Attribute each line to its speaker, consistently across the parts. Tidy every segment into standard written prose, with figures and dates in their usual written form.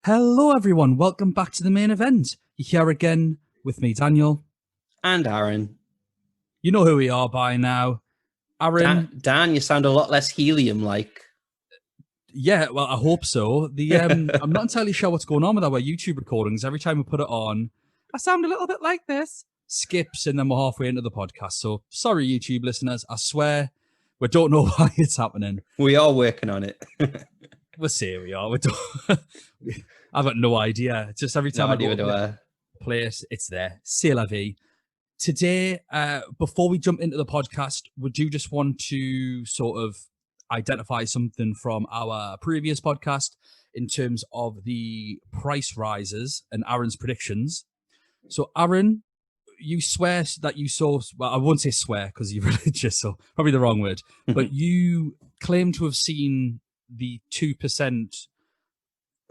Speaker 1: Hello, everyone. Welcome back to the main event. You're here again with me, Daniel.
Speaker 2: And Aaron.
Speaker 1: You know who we are by now. Aaron,
Speaker 2: Dan, you sound a lot less helium-like.
Speaker 1: yeah, well, I hope so. I'm not entirely sure what's going on with our YouTube recordings. Every time we put it on, I sound a little bit like this. Skips, and then we're halfway into the podcast. So sorry, YouTube listeners. I swear we don't know why it's happening.
Speaker 2: We are working on it.
Speaker 1: We'll say we are. We don't. I've got no idea. It's just every time I go to the place, it's there. C'est la vie. Today, before we jump into the podcast, would you just want to sort of identify something from our previous podcast in terms of the price rises and Aaron's predictions? So, Aaron, you swear that you saw, well, I won't say swear because you're religious, so probably the wrong word, but you claim to have seen the 2%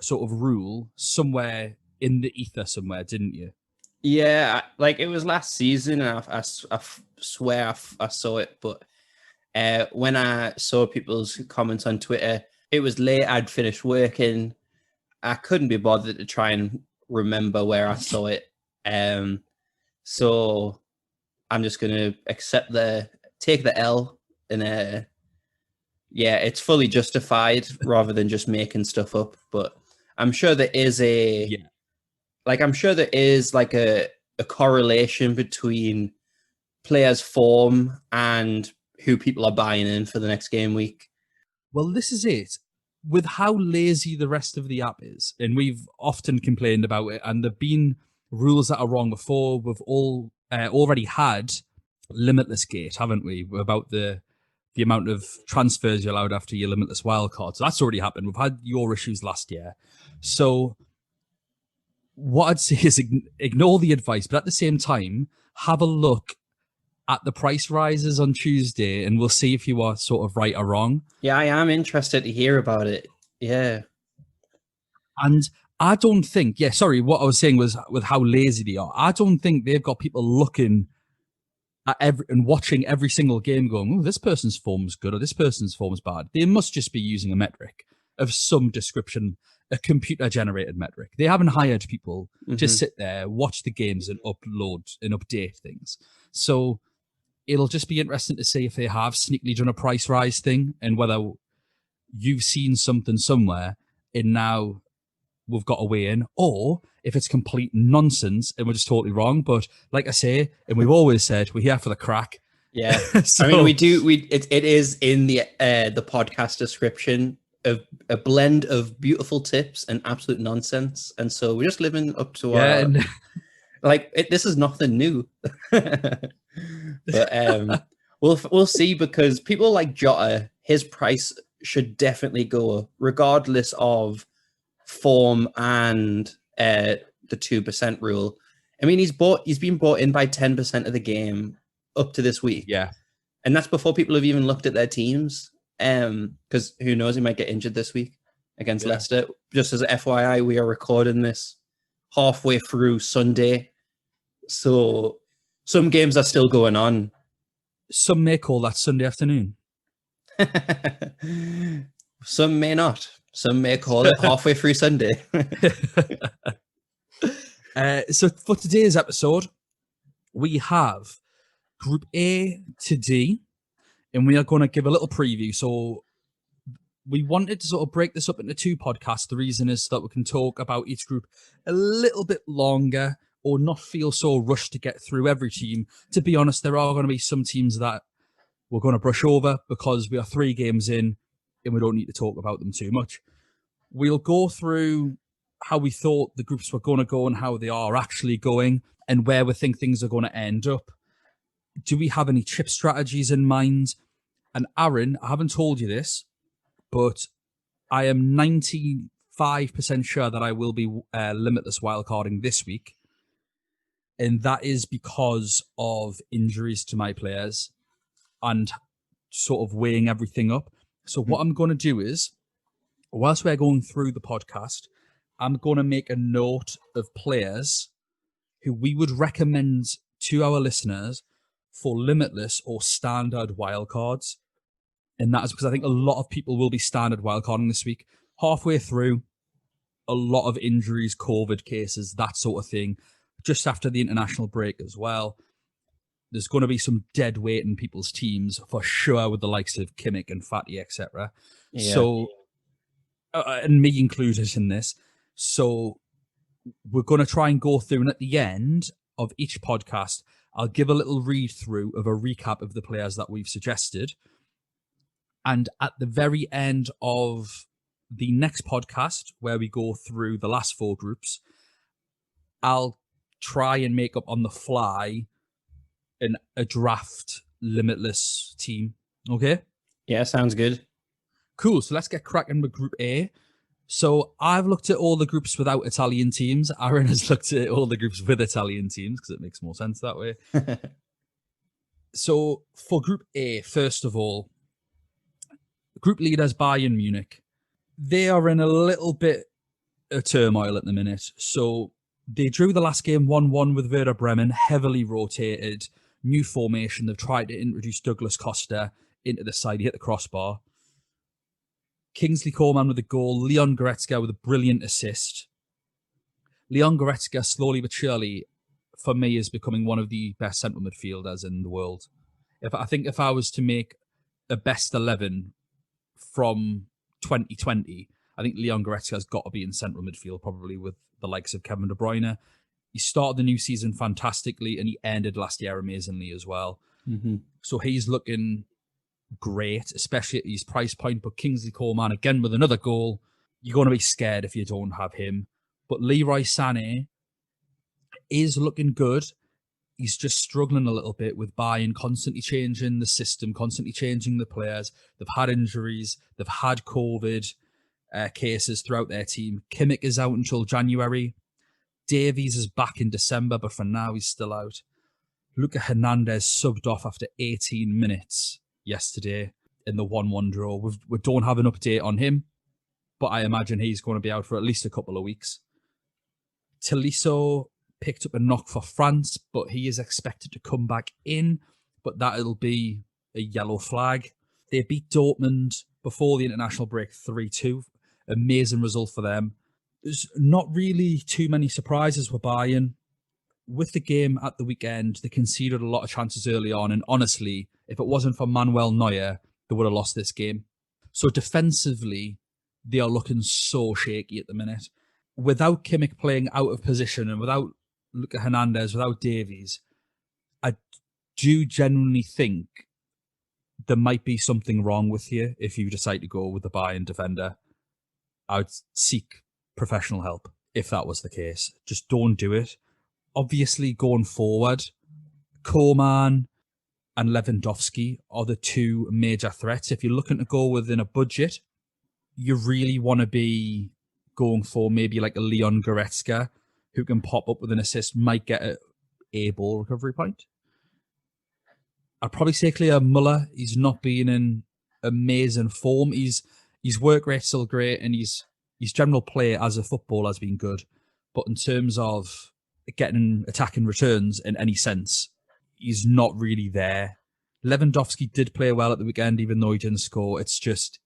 Speaker 1: sort of rule somewhere in the ether somewhere, didn't you?
Speaker 2: Yeah, like it was last season, and I swear I saw it, but when I saw people's comments on Twitter, it was late. I'd finished working. I couldn't be bothered to try and remember where I saw it. So I'm just gonna take the L, and yeah, it's fully justified rather than just making stuff up. But I'm sure there is I'm sure there is like a correlation between players' form and who people are buying in for the next game week.
Speaker 1: Well, this is it. With how lazy the rest of the app is, and we've often complained about it, and there've been rules that are wrong before. We've all already had Limitless Gate, haven't we? About the amount of transfers you're allowed after your Limitless wildcard. So that's already happened. We've had your issues last year. So what I'd say is ignore the advice, but at the same time, have a look at the price rises on Tuesday, and we'll see if you are sort of right or wrong.
Speaker 2: Yeah, I am interested to hear about it. Yeah.
Speaker 1: And I don't think, what I was saying was with how lazy they are, I don't think they've got people looking at and watching every single game going, oh, this person's form's good or this person's form's bad. They must just be using a metric of some description, a computer generated metric. They haven't hired people to sit there, watch the games and upload and update things. So it'll just be interesting to see if they have sneakily done a price rise thing and whether you've seen something somewhere and now we've got a way in, or if it's complete nonsense and we're just totally wrong. But like I say, and we've always said, we're here for the crack.
Speaker 2: Yeah. So, I mean, it is in the podcast description of a blend of beautiful tips and absolute nonsense. And so we're just living up to our, this is nothing new. But we'll see, because people like Jota, his price should definitely go up regardless of form and the 2% rule. I mean, he's been bought in by 10% of the game up to this week.
Speaker 1: Yeah.
Speaker 2: And that's before people have even looked at their teams. Because who knows, he might get injured this week against Leicester. Just as a FYI, we are recording this halfway through Sunday. So some games are still going on.
Speaker 1: Some may call that Sunday afternoon.
Speaker 2: Some may not. Some may call it halfway through Sunday.
Speaker 1: So for today's episode, we have Group A to D, and we are going to give a little preview. So we wanted to sort of break this up into two podcasts. The reason is so that we can talk about each group a little bit longer or not feel so rushed to get through every team. To be honest, there are going to be some teams that we're going to brush over because we are 3 games in and we don't need to talk about them too much. We'll go through how we thought the groups were going to go and how they are actually going and where we think things are going to end up. Do we have any chip strategies in mind? And Aaron, I haven't told you this, but I am 95% sure that I will be limitless wildcarding this week. And that is because of injuries to my players and sort of weighing everything up. So what I'm going to do is, whilst we're going through the podcast, I'm going to make a note of players who we would recommend to our listeners for limitless or standard wildcards. And that is because I think a lot of people will be standard wildcarding this week. Halfway through, a lot of injuries, COVID cases, that sort of thing, just after the international break as well. There's going to be some dead weight in people's teams for sure, with the likes of Kimmich and Fatty, etc.
Speaker 2: Yeah.
Speaker 1: So, and me included in this. So we're going to try and go through, and at the end of each podcast, I'll give a little read through of a recap of the players that we've suggested. And at the very end of the next podcast, where we go through the last 4 groups, I'll try and make up on the fly a draft limitless team. Okay?
Speaker 2: Yeah, sounds good.
Speaker 1: Cool. So let's get cracking with Group A. So I've looked at all the groups without Italian teams. Aaron has looked at all the groups with Italian teams because it makes more sense that way. So for Group A, first of all, group leaders Bayern Munich. They are in a little bit of turmoil at the minute. So they drew the last game 1-1 with Werder Bremen, heavily rotated, new formation. They've tried to introduce Douglas Costa into the side. He hit the crossbar. Kingsley Coman with a goal. Leon Goretzka with a brilliant assist. Leon Goretzka, slowly but surely, for me, is becoming one of the best central midfielders in the world. I think if I was to make a best 11 from 2020, I think Leon Goretzka has got to be in central midfield, probably with the likes of Kevin De Bruyne. He started the new season fantastically, and he ended last year amazingly as well.
Speaker 2: Mm-hmm.
Speaker 1: So he's looking great, especially at his price point. But Kingsley Coman, again, with another goal, you're going to be scared if you don't have him. But Leroy Sané is looking good. He's just struggling a little bit with Bayern constantly changing the system, constantly changing the players. They've had injuries. They've had COVID cases throughout their team. Kimmich is out until January. Davies is back in December, but for now he's still out. Luca Hernandez subbed off after 18 minutes yesterday in the 1-1 draw. We don't have an update on him, but I imagine he's going to be out for at least a couple of weeks. Tolisso picked up a knock for France, but he is expected to come back in, but that'll be a yellow flag. They beat Dortmund before the international break 3-2. Amazing result for them. There's not really too many surprises for Bayern. With the game at the weekend, they conceded a lot of chances early on, and honestly, if it wasn't for Manuel Neuer, they would have lost this game. So defensively, they are looking so shaky at the minute. Without Kimmich playing out of position and without Luca Hernandez, without Davies, I do genuinely think there might be something wrong with you if you decide to go with the Bayern defender. I would seek professional help if that was the case. Just don't do it. Obviously, going forward, Coman and Lewandowski are the 2 major threats. If you're looking to go within a budget, you really want to be going for maybe like a Leon Goretzka, who can pop up with an assist, might get a ball recovery point. I'd probably say Clea Muller. He's not been in amazing form. His work rate's still great, and his general play as a footballer has been good. But in terms of getting attacking returns in any sense, he's not really there. Lewandowski did play well at the weekend, even though he didn't score. It's just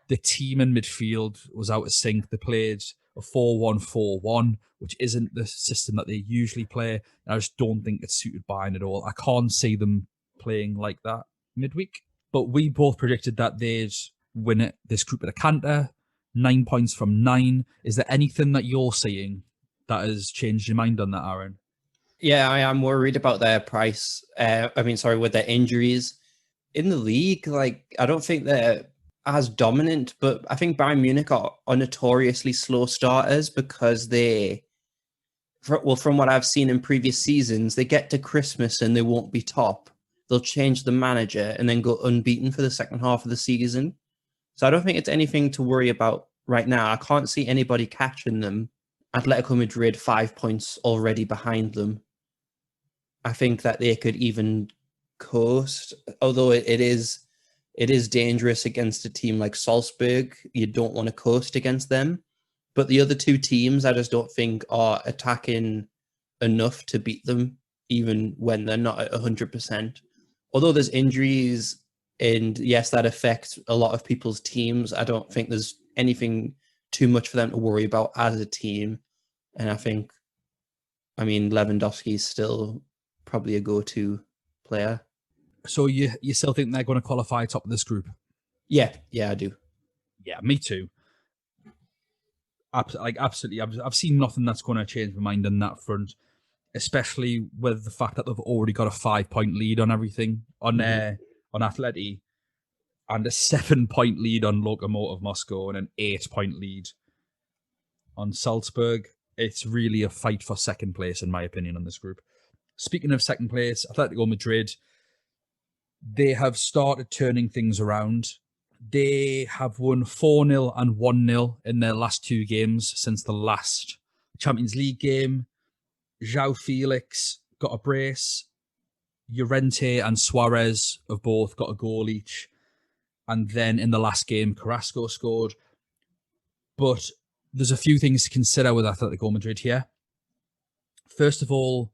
Speaker 1: the team in midfield was out of sync. They played a 4-1-4-1, which isn't the system that they usually play. And I just don't think it's suited Bayern at all. I can't see them playing like that midweek. But we both predicted that they'd win this group at a canter. 9 points from 9. Is there anything that you're seeing that has changed your mind on that, Aaron?
Speaker 2: Yeah, I am worried about their price. With their injuries in the league. Like, I don't think they're as dominant, but I think Bayern Munich are notoriously slow starters because from what I've seen in previous seasons, they get to Christmas and they won't be top. They'll change the manager and then go unbeaten for the second half of the season. So I don't think it's anything to worry about right now. I can't see anybody catching them. Atletico Madrid 5 points already behind them. I think that they could even coast, although it is dangerous against a team like Salzburg. You don't want to coast against them. But the other 2 teams, I just don't think are attacking enough to beat them, even when they're not at 100%. Although there's injuries, and yes, that affects a lot of people's teams, I don't think there's anything too much for them to worry about as a team. And I mean, Lewandowski is still probably a go-to player.
Speaker 1: So you still think they're going to qualify top of this group?
Speaker 2: Yeah, I do.
Speaker 1: Yeah, me too. Absolutely. I've seen nothing that's going to change my mind on that front, especially with the fact that they've already got a 5-point lead on everything on Atleti, and a 7-point lead on Lokomotiv Moscow, and an 8-point lead on Salzburg. It's really a fight for second place, in my opinion, on this group. Speaking of second place, Atletico Madrid, they have started turning things around. They have won 4-0 and 1-0 in their last 2 games since the last Champions League game. João Felix got a brace. Llorente and Suarez have both got a goal each. And then in the last game, Carrasco scored. But there's a few things to consider with Atletico Madrid here. First of all,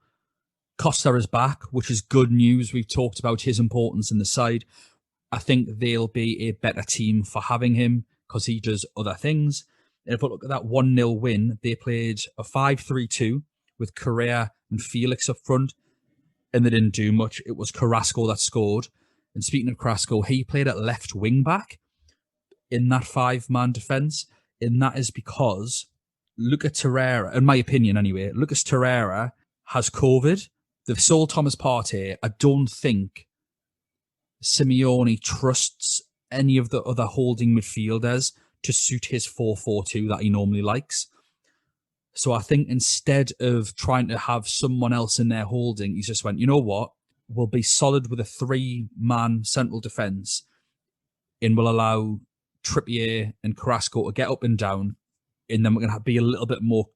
Speaker 1: Costa is back, which is good news. We've talked about his importance in the side. I think they'll be a better team for having him because he does other things. And if we look at that 1-0 win, they played a 5-3-2 with Correa and Felix up front, and they didn't do much. It was Carrasco that scored. And speaking of Carrasco, he played at left wing back in that 5-man defence. And that is because Lucas Torreira, in my opinion anyway, Lucas Torreira has COVID. They've sold Thomas Partey. I don't think Simeone trusts any of the other holding midfielders to suit his 4-4-2 that he normally likes. So I think instead of trying to have someone else in there holding, he's just went, you know what? We'll be solid with a 3-man central defence, and we'll allow Trippier and Carrasco to get up and down, and then we're going to be a little bit more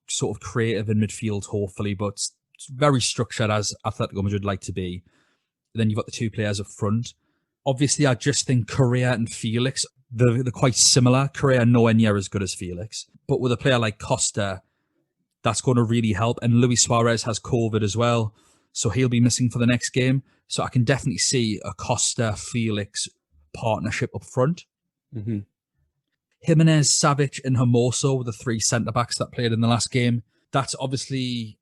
Speaker 1: sort of creative in midfield, hopefully, but it's very structured as Atletico Madrid like to be. Then you've got the 2 players up front. Obviously, I just think Correa and Felix, they're quite similar. Correa nowhere near as good as Felix. But with a player like Costa, that's going to really help. And Luis Suarez has COVID as well, so he'll be missing for the next game. So I can definitely see a Costa-Felix partnership up front.
Speaker 2: Mm-hmm.
Speaker 1: Jimenez, Savic and Hermoso were the 3 centre-backs that played in the last game. That's obviously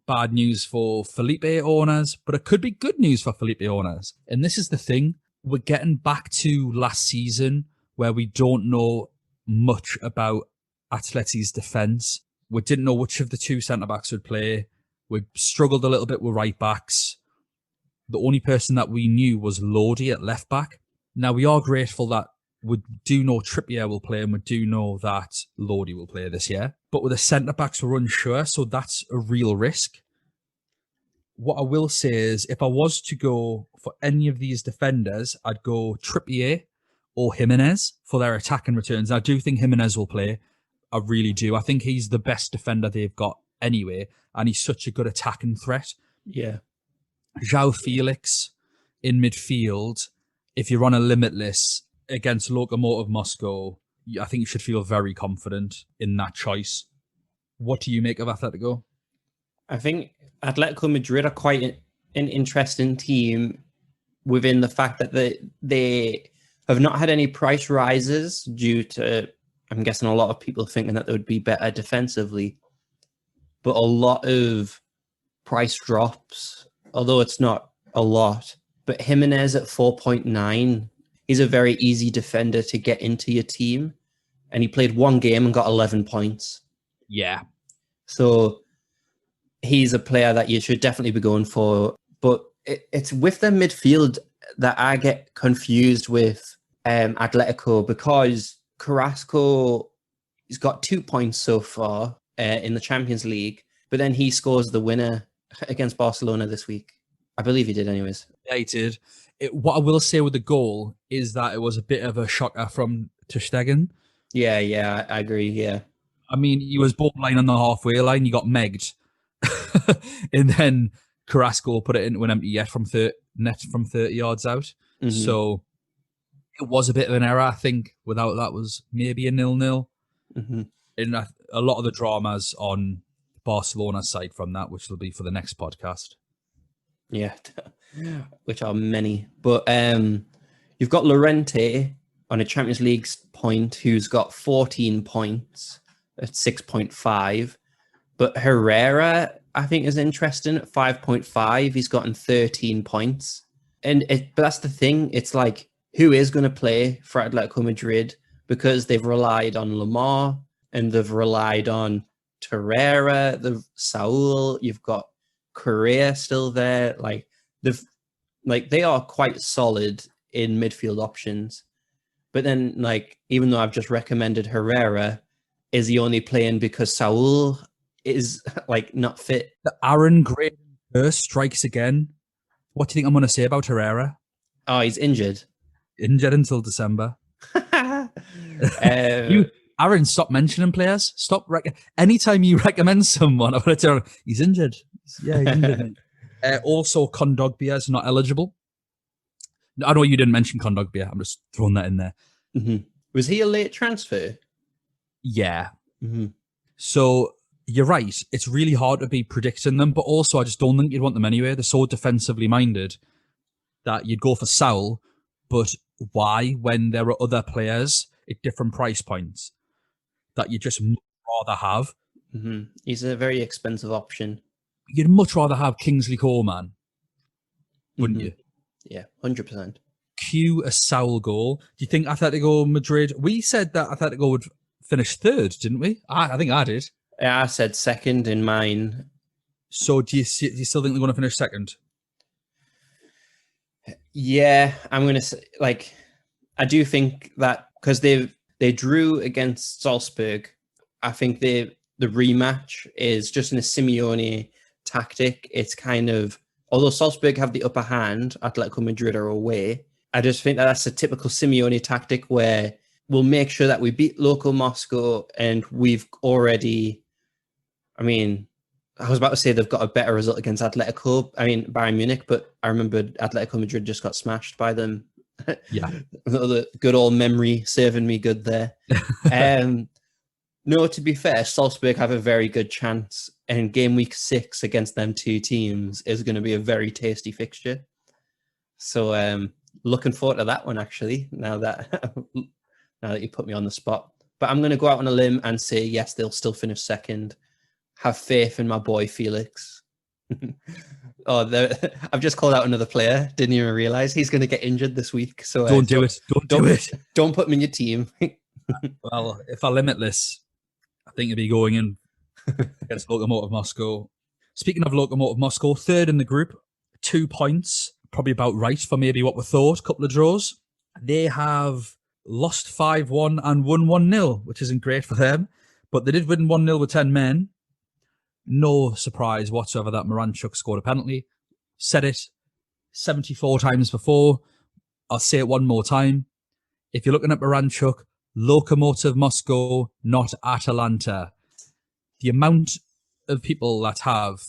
Speaker 1: bad news for Felipe owners, but it could be good news for Felipe owners. And this is the thing, we're getting back to last season where we don't know much about Atleti's defence. We didn't know which of the 2 centre-backs would play. We struggled a little bit with right-backs. The only person that we knew was Lodi at left-back. Now, we are grateful that we do know Trippier will play and we do know that Lodi will play this year. But with the centre-backs, we're unsure, so that's a real risk. What I will say is, if I was to go for any of these defenders, I'd go Trippier or Jimenez for their attacking returns. I do think Jimenez will play. I really do. I think he's the best defender they've got anyway, and he's such a good attacking threat.
Speaker 2: Yeah.
Speaker 1: João Felix in midfield, if you're on a limitless against Lokomotiv Moscow, I think you should feel very confident in that choice. What do you make of Atletico?
Speaker 2: I think Atletico Madrid are quite an interesting team within the fact that they have not had any price rises due to, I'm guessing, a lot of people thinking that they would be better defensively, but a lot of price drops, although it's not a lot. But Jimenez at 4.9, he's a very easy defender to get into your team, and he played 1 game and got 11 points.
Speaker 1: Yeah.
Speaker 2: So he's a player that you should definitely be going for. But it's with the midfield that I get confused with Atletico, because Carrasco, he's got 2 points so far in the Champions League, but then he scores the winner against Barcelona this week. I believe he did anyways.
Speaker 1: Yeah, he did. What I will say with the goal is that it was a bit of a shocker from Ter Stegen.
Speaker 2: Yeah, I agree, yeah.
Speaker 1: I mean, he was borderline on the halfway line. He got megged. And then Carrasco put it into an empty net from 30 yards out. Mm-hmm. So it was a bit of an error, I think. Without that was maybe a 0-0.
Speaker 2: Mm-hmm.
Speaker 1: And a lot of the dramas on Barcelona's side from that, which will be for the next podcast.
Speaker 2: Yeah, which are many. But you've got Llorente on a Champions League point who's got 14 points at 6.5. But Herrera, I think, is interesting at 5.5. He's gotten 13 points. But that's the thing. It's like, who is going to play for Atletico Madrid? Because they've relied on Lamar and they've relied on Torreira, Saul. You've got Correa still there. They are quite solid in midfield options. But then, even though I've just recommended Herrera, is he only playing because Saul is not fit?
Speaker 1: The Aaron Gray curse strikes again. What do you think I'm going to say about Herrera?
Speaker 2: Oh, he's injured.
Speaker 1: Injured until December. Aaron, stop mentioning players. Anytime you recommend someone, I'm going to tell him he's injured. Yeah, he's injured. Also, Kondogbia is not eligible. I know you didn't mention Kondogbia. I'm just throwing that in there.
Speaker 2: Mm-hmm. Was he a late transfer?
Speaker 1: Yeah.
Speaker 2: Mm-hmm.
Speaker 1: So you're right. It's really hard to be predicting them, but also I just don't think you'd want them anyway. They're so defensively minded that you'd go for Saul, but why when there are other players at different price points that you just much rather have?
Speaker 2: Mm-hmm. He's a very expensive option.
Speaker 1: You'd much rather have Kingsley Coman, wouldn't you?
Speaker 2: Yeah, 100%.
Speaker 1: Cue a Saul goal. Do you think Atletico Madrid... We said that Atletico would finish third, didn't we? I think I did.
Speaker 2: Yeah, I said second in mine.
Speaker 1: So do you still think they're going to finish second?
Speaker 2: Yeah, I'm going to say, I do think that because they drew against Salzburg, I think the rematch is just in a Simeone tactic. It's kind of, although Salzburg have the upper hand, Atletico Madrid are away. I just think that's a typical Simeone tactic where we'll make sure that we beat local Moscow and we've already, I was about to say they've got a better result against Bayern Munich, but I remember Atletico Madrid just got smashed by them.
Speaker 1: Yeah.
Speaker 2: The good old memory serving me good there. No, to be fair, Salzburg have a very good chance, and game week 6 against them two teams is going to be a very tasty fixture. So looking forward to that one, actually, now that you put me on the spot. But I'm going to go out on a limb and say, yes, they'll still finish second. Have faith in my boy, Felix. I've just called out another player. Didn't even realize he's going to get injured this week. So
Speaker 1: don't do it. Don't do it.
Speaker 2: Don't put him in your team.
Speaker 1: Well, if I limit this, I think he'll be going in against Lokomotiv Moscow. Speaking of Lokomotiv Moscow, third in the group, 2 points. Probably about right for maybe what we thought. Couple of draws. They have lost 5-1 and won 1-0, which isn't great for them. But they did win 1-0 with 10 men. No surprise whatsoever that Miranchuk scored a penalty. Said it 74 times before. I'll say it one more time. If you're looking at Miranchuk, Lokomotiv Moscow, not Atalanta. The amount of people that have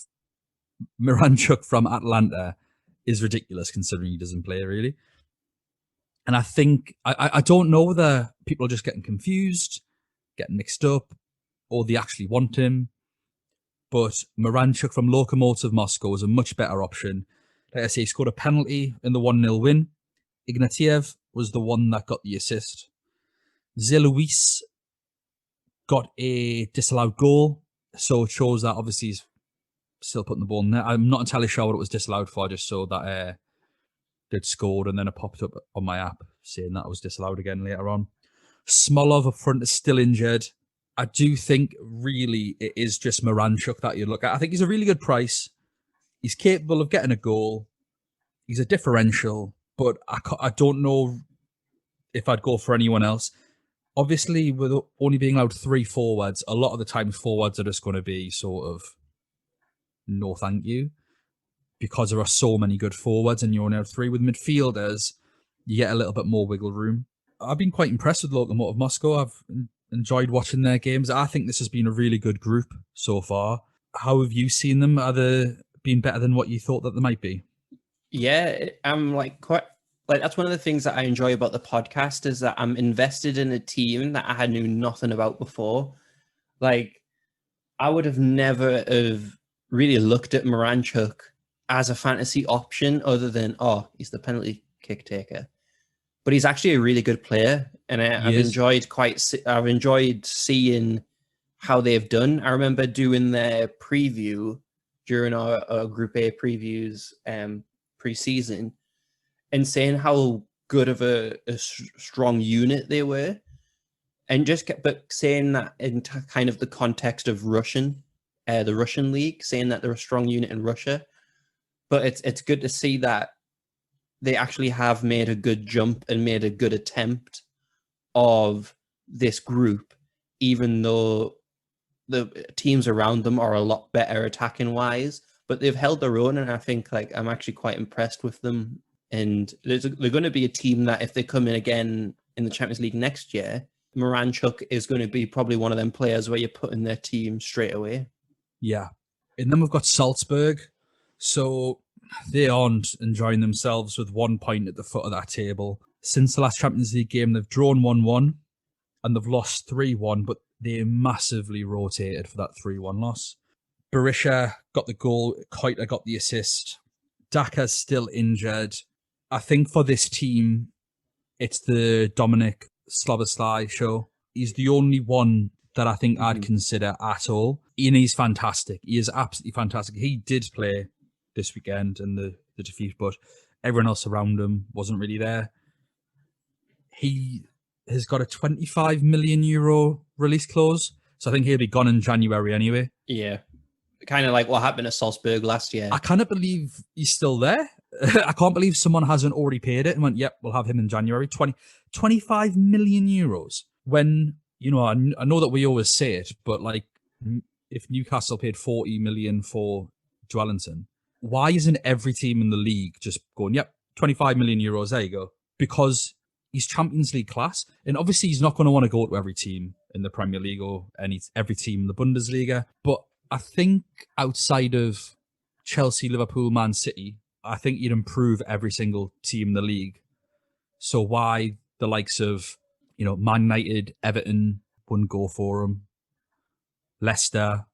Speaker 1: Miranchuk from Atlanta is ridiculous considering he doesn't play, really. And I think, I don't know whether people are just getting confused, getting mixed up, or they actually want him. But Miranchuk from Lokomotiv Moscow is a much better option. Like I say, he scored a penalty in the 1-0 win. Ignatiev was the one that got the assist. Zeluis got a disallowed goal, so it shows that obviously he's still putting the ball in there. I'm not entirely sure what it was disallowed for. I just saw that they'd scored, and then it popped up on my app saying that it was disallowed again later on. Smolov up front is still injured. I do think really it is just Miranchuk that you look at. I think he's a really good price. He's capable of getting a goal. He's a differential, but I don't know if I'd go for anyone else. Obviously, with only being allowed 3 forwards, a lot of the times forwards are just going to be sort of no thank you, because there are so many good forwards and you only have 3. With midfielders, you get a little bit more wiggle room. I've been quite impressed with Lokomotiv Moscow. I've enjoyed watching their games. I think this has been a really good group so far. How have you seen them? Are they been better than what you thought that they might be?
Speaker 2: Yeah, I'm quite that's one of the things that I enjoy about the podcast is that I'm invested in a team that I knew nothing about before. I would have never have really looked at Miranchuk as a fantasy option other than, he's the penalty kick taker. but he's actually a really good player, and
Speaker 1: He is.
Speaker 2: I've enjoyed seeing how they've done. I remember doing their preview during our Group A previews pre-season, and saying how good of a strong unit they were, and but saying that in kind of the context of the Russian league, saying that they're a strong unit in Russia. But it's good to see that they actually have made a good jump and made a good attempt of this group, even though the teams around them are a lot better attacking wise. But they've held their own, and I think like I'm actually quite impressed with them. And they're going to be a team that if they come in again in the Champions League next year, Moranchuk is going to be probably one of them players where you put in their team straight away.
Speaker 1: Yeah. And then we've got Salzburg. So they aren't enjoying themselves with 1 point at the foot of that table. Since the last Champions League game, they've drawn 1-1 and they've lost 3-1, but they massively rotated for that 3-1 loss. Berisha got the goal. Koita got the assist. Daka's still injured. I think for this team, it's the Dominic Szoboszlai show. He's the only one that I think I'd consider at all. And he's fantastic. He is absolutely fantastic. He did play this weekend in the defeat, but everyone else around him wasn't really there. He has got a 25 million euro release clause, so I think he'll be gone in January anyway.
Speaker 2: Yeah. Kind of like what happened at Salzburg last year.
Speaker 1: I cannot believe he's still there. I can't believe someone hasn't already paid it and went, yep, we'll have him in January. 25 million euros. When, you know, I know that we always say it, but like if Newcastle paid 40 million for Dwellington, why isn't every team in the league just going, yep, 25 million euros, there you go? Because he's Champions League class. And obviously he's not going to want to go to every team in the Premier League or every team in the Bundesliga. But I think outside of Chelsea, Liverpool, Man City, I think you'd improve every single team in the league. So why the likes of, you know, Man United, Everton wouldn't go for him? Leicester,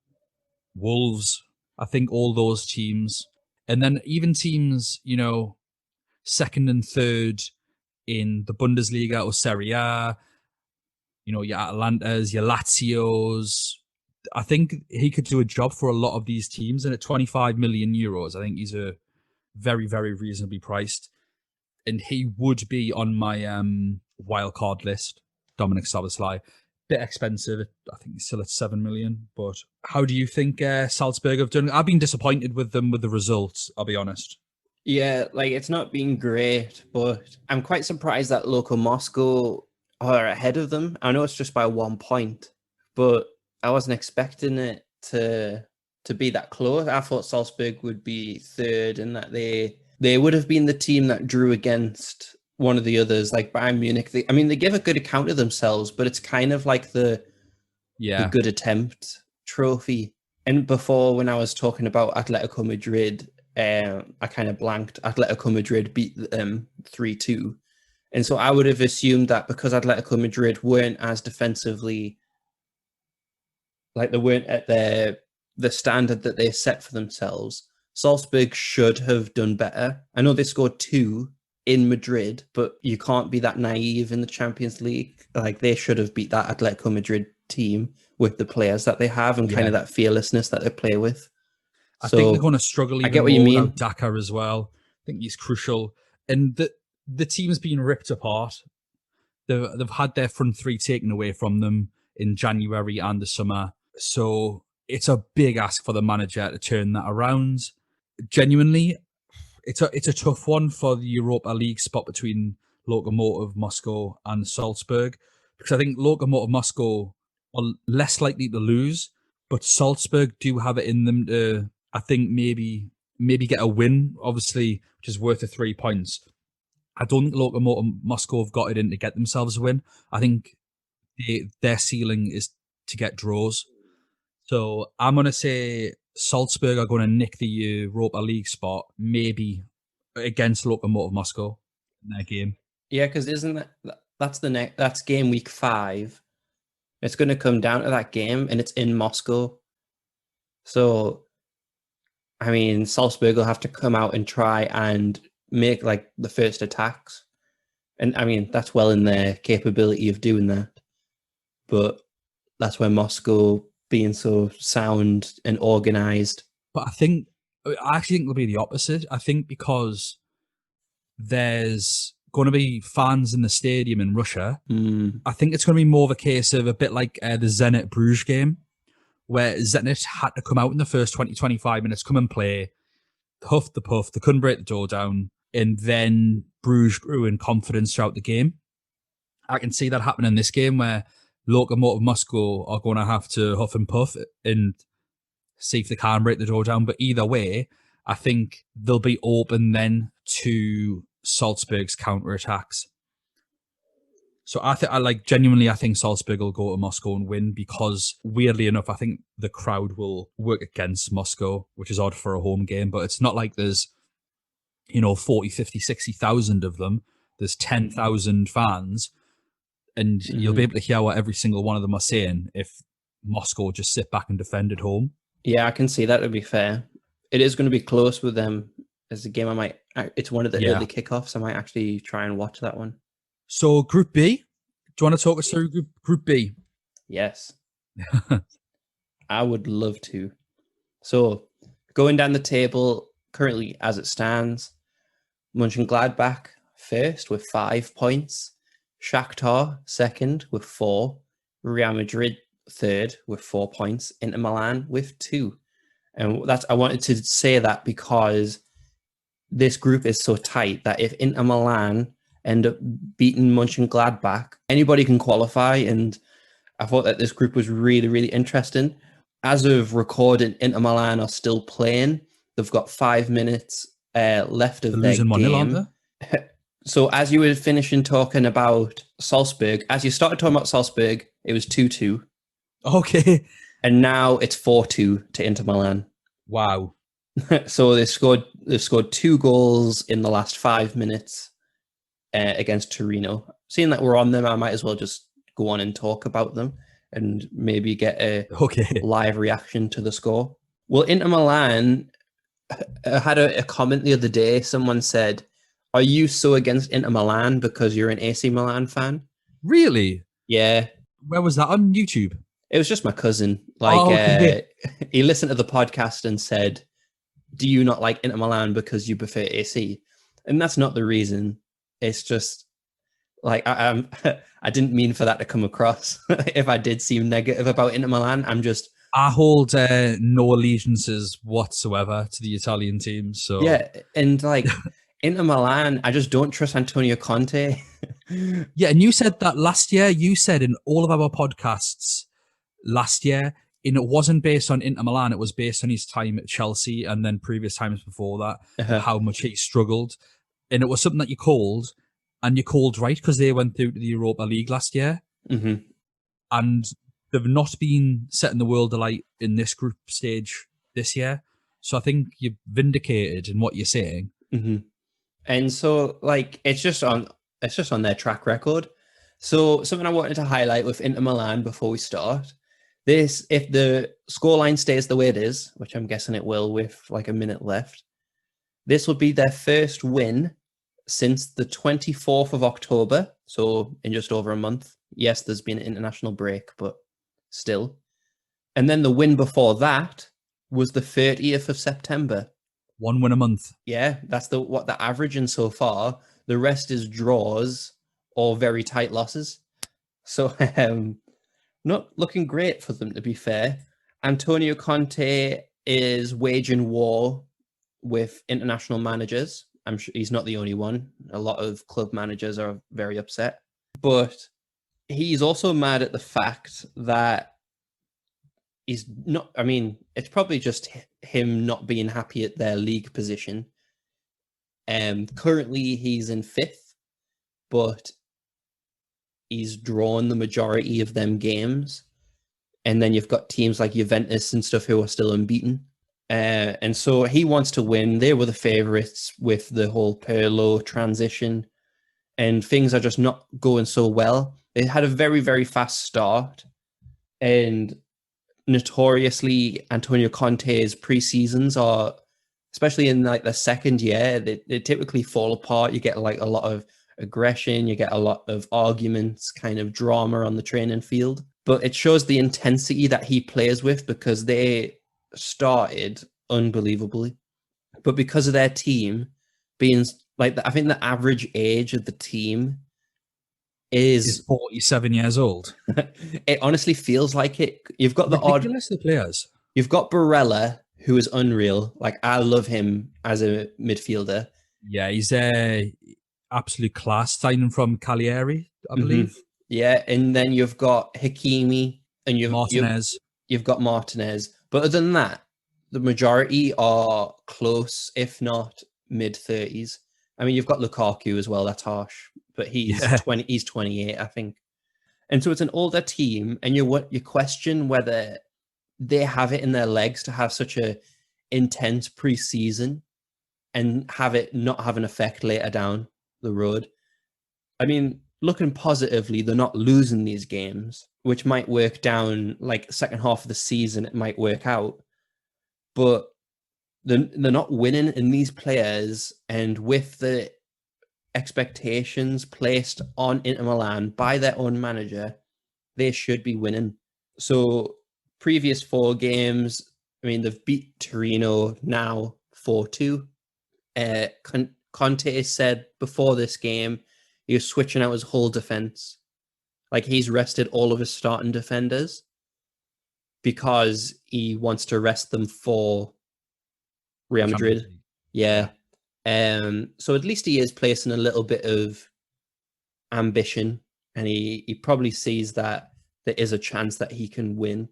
Speaker 1: Wolves, I think all those teams. And then even teams, you know, second and third in the Bundesliga or Serie A, you know, your Atalantas, your Lazios. I think he could do a job for a lot of these teams. And at 25 million euros, I think he's a very, very reasonably priced. And he would be on my wild card list, Dominic Szoboszlai. Bit expensive. I think he's still at 7 million. But how do you think Salzburg have done? I've been disappointed with them with the results, I'll be honest.
Speaker 2: Yeah, like it's not been great, but I'm quite surprised that Loco Moscow are ahead of them. I know it's just by 1 point, but I wasn't expecting it to be that close. I thought Salzburg would be third and that they would have been the team that drew against one of the others, like Bayern Munich. They give a good account of themselves, but it's kind of like the good attempt trophy. And before, when I was talking about Atletico Madrid, I kind of blanked. Atletico Madrid beat them 3-2. And so I would have assumed that because Atletico Madrid weren't as defensively, like they weren't at the standard that they set for themselves, Salzburg should have done better. I know they scored 2 in Madrid, but you can't be that naive in the Champions League. Like they should have beat that Atletico Madrid team with the players that they have and kind of that fearlessness that they play with.
Speaker 1: I think they're going to struggle even more without Daka as well. I think he's crucial. And the team's been ripped apart. They've had their front three taken away from them in January and the summer. So it's a big ask for the manager to turn that around. Genuinely, it's a tough one for the Europa League spot between Lokomotiv Moscow and Salzburg, because I think Lokomotiv Moscow are less likely to lose, but Salzburg do have it in them to, I think, maybe get a win, obviously, which is worth the 3 points. I don't think Lokomotiv Moscow have got it in to get themselves a win. I think their ceiling is to get draws. So I'm going to say Salzburg are going to nick the Europa League spot, maybe against Lokomotiv Moscow in their game.
Speaker 2: Yeah, because that's game week 5. It's going to come down to that game, and it's in Moscow. So, I mean, Salzburg will have to come out and try and make like the first attacks. And I mean, that's well in their capability of doing that. But that's where Moscow being so sound and organized.
Speaker 1: But I actually think it'll be the opposite. I think because there's going to be fans in the stadium in Russia, I think it's going to be more of a case of a bit like the Zenit Bruges game, where Zenit had to come out in the first 20, 25 minutes, come and play, huff the puff, they couldn't break the door down, and then Bruges grew in confidence throughout the game. I can see that happening in this game where Lokomotiv Moscow are going to have to huff and puff and see if they can break the door down. But either way, I think they'll be open then to Salzburg's counterattacks. So I think Salzburg will go to Moscow and win because weirdly enough, I think the crowd will work against Moscow, which is odd for a home game, but it's not like there's, 40, 50, 60,000 of them. There's 10,000 fans and you'll be able to hear what every single one of them are saying if Moscow just sit back and defend at home.
Speaker 2: Yeah, I can see that, to be fair. It is going to be close with them as a game. It's one of the early kickoffs. I might actually try and watch that one.
Speaker 1: So Group B, do you want to talk us through Group B?
Speaker 2: Yes. I would love to. So going down the table, currently as it stands, Mönchengladbach first with 5 points, Shakhtar second with 4, Real Madrid third with 4 points, Inter Milan with 2. And I wanted to say that because this group is so tight that if Inter Milan end up beating Mönchengladbach, anybody can qualify. And I thought that this group was really, really interesting. As of recording, Inter Milan are still playing. They've got 5 minutes left of their
Speaker 1: losing
Speaker 2: game.
Speaker 1: 1-0, aren't they?
Speaker 2: So as you were finishing talking about Salzburg, as you started talking about Salzburg, it was 2-2.
Speaker 1: Okay.
Speaker 2: And now it's 4-2 to Inter Milan.
Speaker 1: Wow.
Speaker 2: So they've scored 2 goals in the last 5 minutes against Torino. Seeing that we're on them, I might as well just go on and talk about them and maybe get a live reaction to the score. Well, Inter Milan had a comment the other day. Someone said, "Are you so against Inter Milan because you're an AC Milan fan?"
Speaker 1: Really?
Speaker 2: Yeah.
Speaker 1: Where was that? On YouTube?
Speaker 2: It was just my cousin. He listened to the podcast and said, "Do you not like Inter Milan because you prefer AC?" And that's not the reason. It's just I didn't mean for that to come across. If I did seem negative about Inter Milan,
Speaker 1: I hold no allegiances whatsoever to the Italian team. So
Speaker 2: yeah, and Inter Milan, I just don't trust Antonio Conte.
Speaker 1: Yeah, and you said that last year. You said in all of our podcasts last year, and it wasn't based on Inter Milan. It was based on his time at Chelsea and then previous times before that, and how much he struggled. And it was something that you called, and you called right because they went through to the Europa League last year.
Speaker 2: Mm-hmm.
Speaker 1: And they've not been setting the world alight in this group stage this year. So I think you've vindicated in what you're saying.
Speaker 2: Mm-hmm. And so it's just on their track record. So something I wanted to highlight with Inter Milan before we start, if the scoreline stays the way it is, which I'm guessing it will with a minute left, this will be their first win since the 24th of October. So in just over a month. Yes, there's been an international break, but still. And then the win before that was the 30th of September.
Speaker 1: 1 win a month.
Speaker 2: Yeah, that's what they're averaging so far. The rest is draws or very tight losses. So not looking great for them, to be fair. Antonio Conte is waging war with international managers. I'm sure he's not the only one. A lot of club managers are very upset. But he's also mad at the fact that he's not, it's probably just him not being happy at their league position. Currently he's in 5th, but he's drawn the majority of them games. And then you've got teams like Juventus and stuff who are still unbeaten. And so he wants to win. They were the favourites with the whole Pirlo transition. And things are just not going so well. They had a very, very fast start. And notoriously, Antonio Conte's pre-seasons are, especially in the second year, they typically fall apart. You get a lot of aggression, you get a lot of arguments, kind of drama on the training field. But it shows the intensity that he plays with, because they started unbelievably. But because of their team being like, I think the average age of the team
Speaker 1: He's
Speaker 2: is
Speaker 1: 47 years old.
Speaker 2: it honestly feels like it. You've got the odd,
Speaker 1: Ridiculous, the players.
Speaker 2: you've got Barella, who is unreal. Like, I love him as a midfielder.
Speaker 1: Yeah, he's absolute class. Signing from Cagliari, I believe.
Speaker 2: Yeah, and then you've got Hakimi, and
Speaker 1: Martinez.
Speaker 2: you've got Martinez. But other than that, the majority are close, if not mid-30s. I mean, you've got Lukaku as well. That's harsh, but he's 20. He's 28, I think. And so it's an older team, and you question whether they have it in their legs to have such a intense pre-season and have it not have an effect later down the road. I mean, looking positively, they're not losing these games, which might work down like the second half of the season. It might work out, but they're not winning in these players. And with the expectations placed on Inter Milan by their own manager, they should be winning. So previous 4 games, I mean, they've beat Torino now 4-2. Conte said before this game he was switching out his whole defense. Like, he's rested all of his starting defenders because he wants to rest them for Real Madrid. Yeah. So at least he is placing a little bit of ambition, and he probably sees that there is a chance that he can win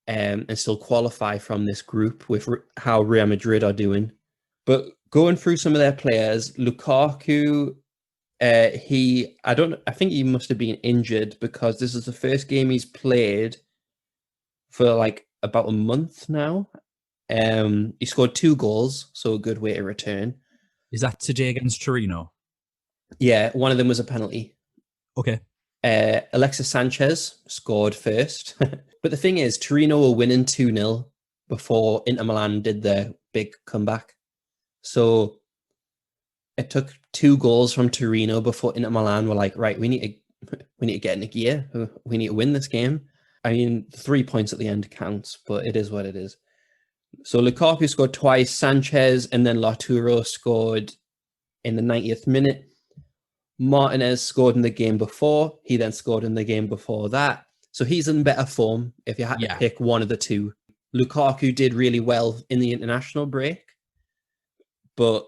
Speaker 2: and still qualify from this group with how Real Madrid are doing. But going through some of their players, Lukaku, I think he must have been injured, because this is the first game he's played for like about a month now. He scored 2 goals, so a good way to return.
Speaker 1: Is that today against Torino?
Speaker 2: Yeah, one of them was a penalty.
Speaker 1: Okay.
Speaker 2: Alexis Sanchez scored first. But the thing is, Torino were winning 2-0 before Inter Milan did their big comeback. So it took 2 goals from Torino before Inter Milan were like, right, we need to get in a gear. We need to win this game. I mean, 3 points at the end counts, but it is what it is. So Lukaku scored twice, Sanchez, and then Lautaro scored in the 90th minute. Martinez scored in the game before. He then scored in the game before that. So he's in better form if you had to pick one of the two. Lukaku did really well in the international break, but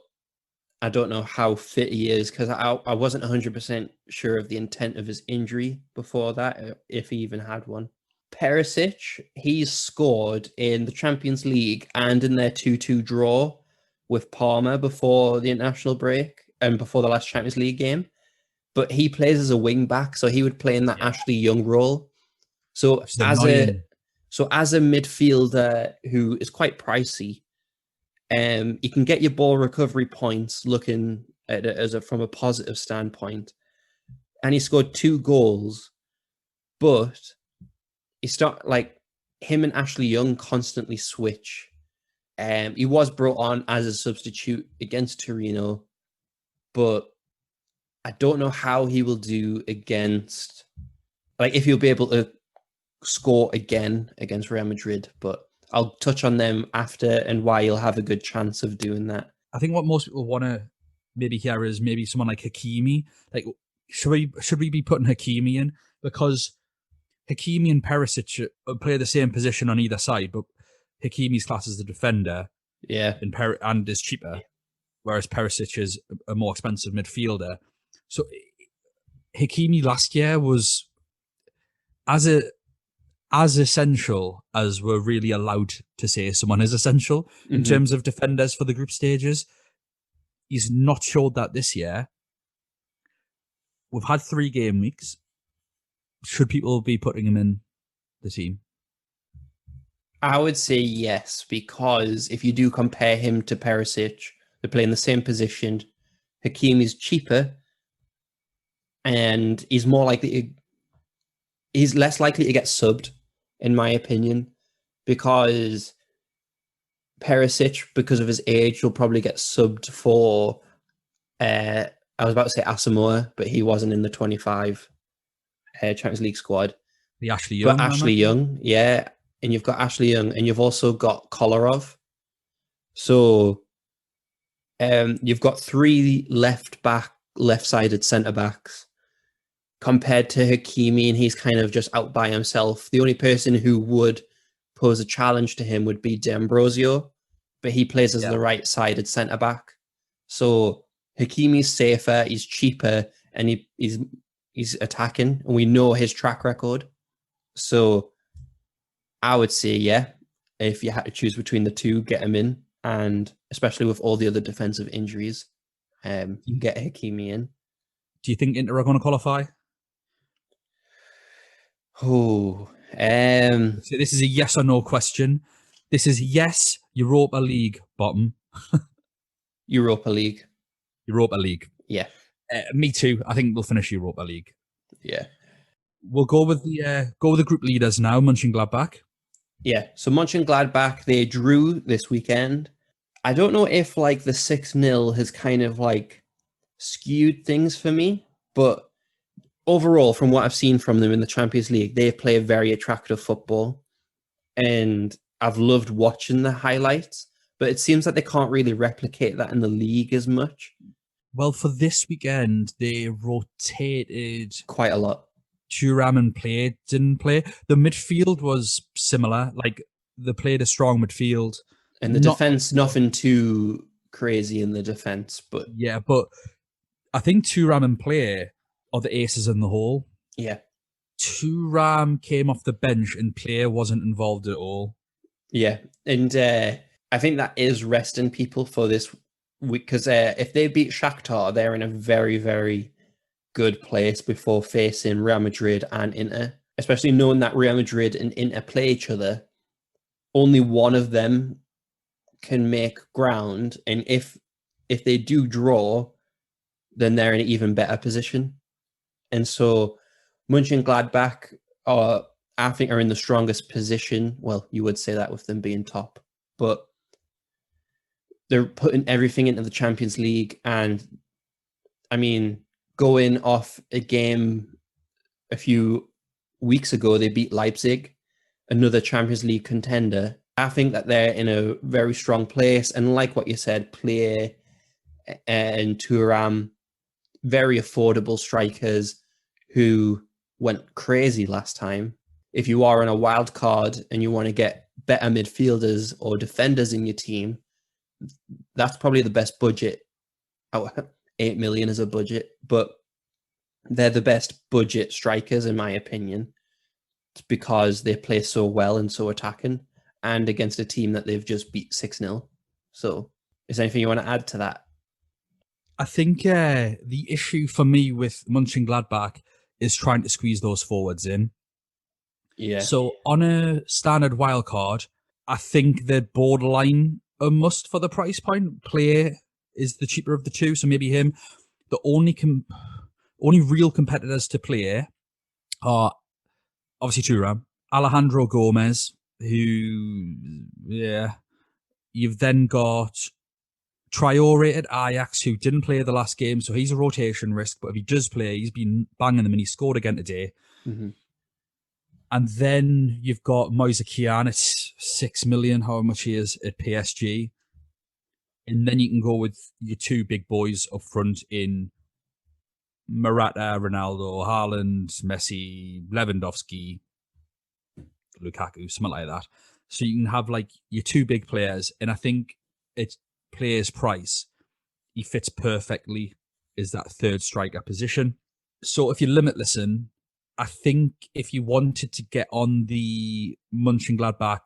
Speaker 2: I don't know how fit he is, because I wasn't 100% sure of the intent of his injury before that, if he even had one. Perisic, he's scored in the Champions League and in their 2-2 draw with Parma before the international break and before the last Champions League game. But he plays as a wing back, so he would play in that Ashley Young role. So as a midfielder who is quite pricey, you can get your ball recovery points looking at it from a positive standpoint. And he scored 2 goals, but him and Ashley Young constantly switch. He was brought on as a substitute against Torino, but I don't know how he will do against, if he'll be able to score again against Real Madrid, but I'll touch on them after and why he'll have a good chance of doing that.
Speaker 1: I think what most people want to maybe hear is maybe someone like Hakimi. Like, should we be putting Hakimi in? Because Hakimi and Perisic play the same position on either side, but Hakimi's class as the defender, and is cheaper, whereas Perisic is a more expensive midfielder. So Hakimi last year was as essential as we're really allowed to say someone is essential in terms of defenders for the group stages. He's not showed that this year. We've had 3 game weeks. Should people be putting him in the team?
Speaker 2: I would say yes, because if you do compare him to Perisic, they play in the same position. Hakimi's cheaper, and he's less likely to get subbed, in my opinion, because Perisic, because of his age, will probably get subbed for I was about to say Asamoah, but he wasn't in the 25 Champions League squad.
Speaker 1: The Ashley
Speaker 2: But
Speaker 1: Young, I
Speaker 2: Ashley
Speaker 1: imagine.
Speaker 2: Young, yeah, and you've got Ashley Young, and you've also got Kolarov. So you've got three left-sided centre backs compared to Hakimi, and he's kind of just out by himself. The only person who would pose a challenge to him would be D'Ambrosio, but he plays as the right-sided centre back. So Hakimi's safer, he's cheaper, and he's attacking, and we know his track record. So I would say, yeah, if you had to choose between the two, get him in, and especially with all the other defensive injuries, get Hakimi in.
Speaker 1: Do you think Inter are going to qualify?
Speaker 2: Oh,
Speaker 1: So this is a yes or no question. This is yes, Europa League bottom.
Speaker 2: Europa League.
Speaker 1: Europa League.
Speaker 2: Yeah.
Speaker 1: Me too. I think we'll finish Europa League.
Speaker 2: Yeah.
Speaker 1: We'll go with the group leaders now, Mönchengladbach.
Speaker 2: Yeah. So Mönchengladbach, they drew this weekend. I don't know if like the 6-0 has kind of like skewed things for me, but overall, from what I've seen from them in the Champions League, they play very attractive football. And I've loved watching the highlights, but it seems like they can't really replicate that in the league as much.
Speaker 1: Well, for this weekend, they rotated
Speaker 2: quite a lot.
Speaker 1: Thuram and Play didn't play. The midfield was similar. Like, they played a strong midfield.
Speaker 2: And the defense, nothing too crazy in the defense, but...
Speaker 1: Yeah, but I think Thuram and Play are the aces in the hole.
Speaker 2: Yeah.
Speaker 1: Thuram came off the bench and Play wasn't involved at all.
Speaker 2: Yeah, and I think that is resting people for this week, because if they beat Shakhtar, they're in a very, very good place before facing Real Madrid and Inter, especially knowing that Real Madrid and Inter play each other. Only one of them can make ground, and if they do draw, then they're in an even better position. And so Mönchengladbach are, I think, are in the strongest position. Well, you would say that with them being top, but they're putting everything into the Champions League. And I mean, going off a game a few weeks ago, they beat Leipzig, another Champions League contender. I think that they're in a very strong place. And like what you said, Play and Thuram, very affordable strikers who went crazy last time. If you are on a wild card and you want to get better midfielders or defenders in your team, that's probably the best budget. 8 million is a budget, but they're the best budget strikers in my opinion. It's because they play so well and so attacking, and against a team that they've just beat 6-0. So is there anything you want to add to that?
Speaker 1: I think the issue for me with Mönchengladbach is trying to squeeze those forwards in.
Speaker 2: Yeah.
Speaker 1: So on a standard wild card, I think they're borderline a must for the price point. Play is the cheaper of the two, so maybe him. The only real competitors to Play are obviously Thuram, Alejandro Gomez, who, yeah. You've then got Traore at Ajax, who didn't play the last game, so he's a rotation risk, but if he does play, he's been banging them and he scored again today.
Speaker 2: Mm-hmm.
Speaker 1: And then you've got Moise Kean at 6 million, however much he is at PSG. And then you can go with your two big boys up front in Morata, Ronaldo, Haaland, Messi, Lewandowski, Lukaku, something like that. So you can have like your two big players, and I think it's Player's price. He fits perfectly is that third striker position. So if you're limitless, I think if you wanted to get on the Mönchengladbach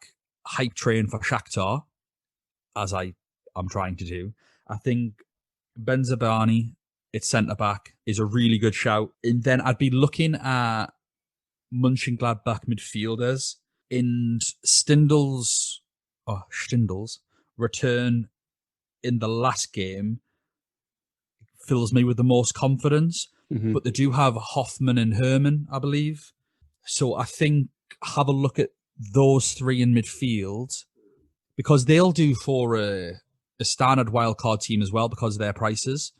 Speaker 1: hype train for Shakhtar, as I'm trying to do, I think Benzabani at centre-back is a really good shout. And then I'd be looking at Mönchengladbach midfielders. In Stindl's return in the last game fills me with the most confidence.
Speaker 2: Mm-hmm.
Speaker 1: But they do have Hoffman and Herman, I believe. So I think have a look at those three in midfield, because they'll do for a standard wildcard team as well because of their prices.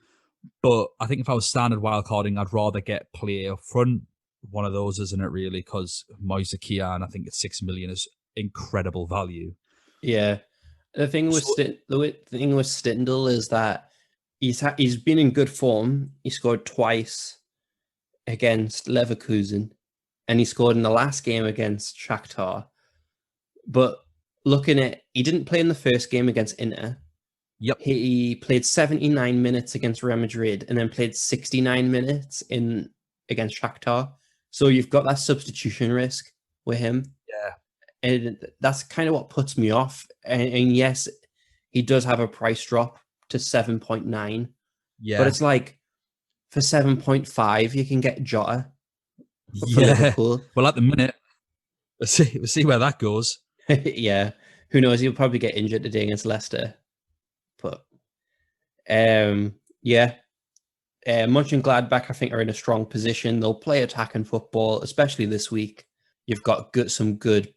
Speaker 1: But I think if I was standard wildcarding, I'd rather get play up front. One of those, isn't it, really? Because Moise Kean, I think it's 6 million is incredible value.
Speaker 2: Yeah. The thing with
Speaker 1: So,
Speaker 2: Stindl is that he's been in good form. He scored twice against Leverkusen, and he scored in the last game against Shakhtar. But looking at, he didn't play in the first game against Inter.
Speaker 1: yep.
Speaker 2: He played 79 minutes against Real Madrid, and then played 69 minutes in against Shakhtar. So you've got that substitution risk with him.
Speaker 1: Yeah.
Speaker 2: And that's kind of what puts me off. And yes, he does have a price drop to 7.9,
Speaker 1: Yeah.
Speaker 2: but it's like for 7.5, you can get Jota for
Speaker 1: Yeah.
Speaker 2: Liverpool.
Speaker 1: Well, at the minute, we'll see where that goes.
Speaker 2: Yeah. Who knows? He'll probably get injured today against Leicester. But yeah. Mönchengladbach, I think, are in a strong position. They'll play attacking football, especially this week. You've got some good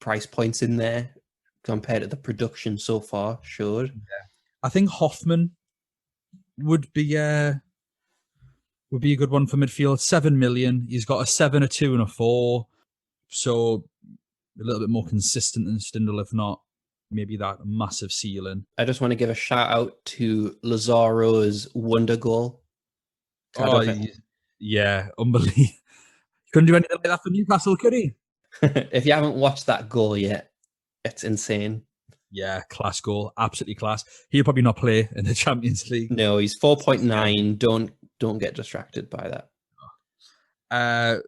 Speaker 2: price points in there compared to the production so far. Sure.
Speaker 1: I think Hoffman would be a good one for midfield. 7 million. He's got a 7, a 2, and a 4. So a little bit more consistent than Stindl, if not maybe that massive ceiling.
Speaker 2: I just want to give a shout out to Lazaro's wonder goal.
Speaker 1: Yeah, unbelievable. Couldn't do anything like that for Newcastle, could he?
Speaker 2: If you haven't watched that goal yet, it's insane.
Speaker 1: Yeah, class goal, absolutely class. He'll probably not play in the Champions League.
Speaker 2: No, he's 4.9. Don't get distracted by
Speaker 1: that.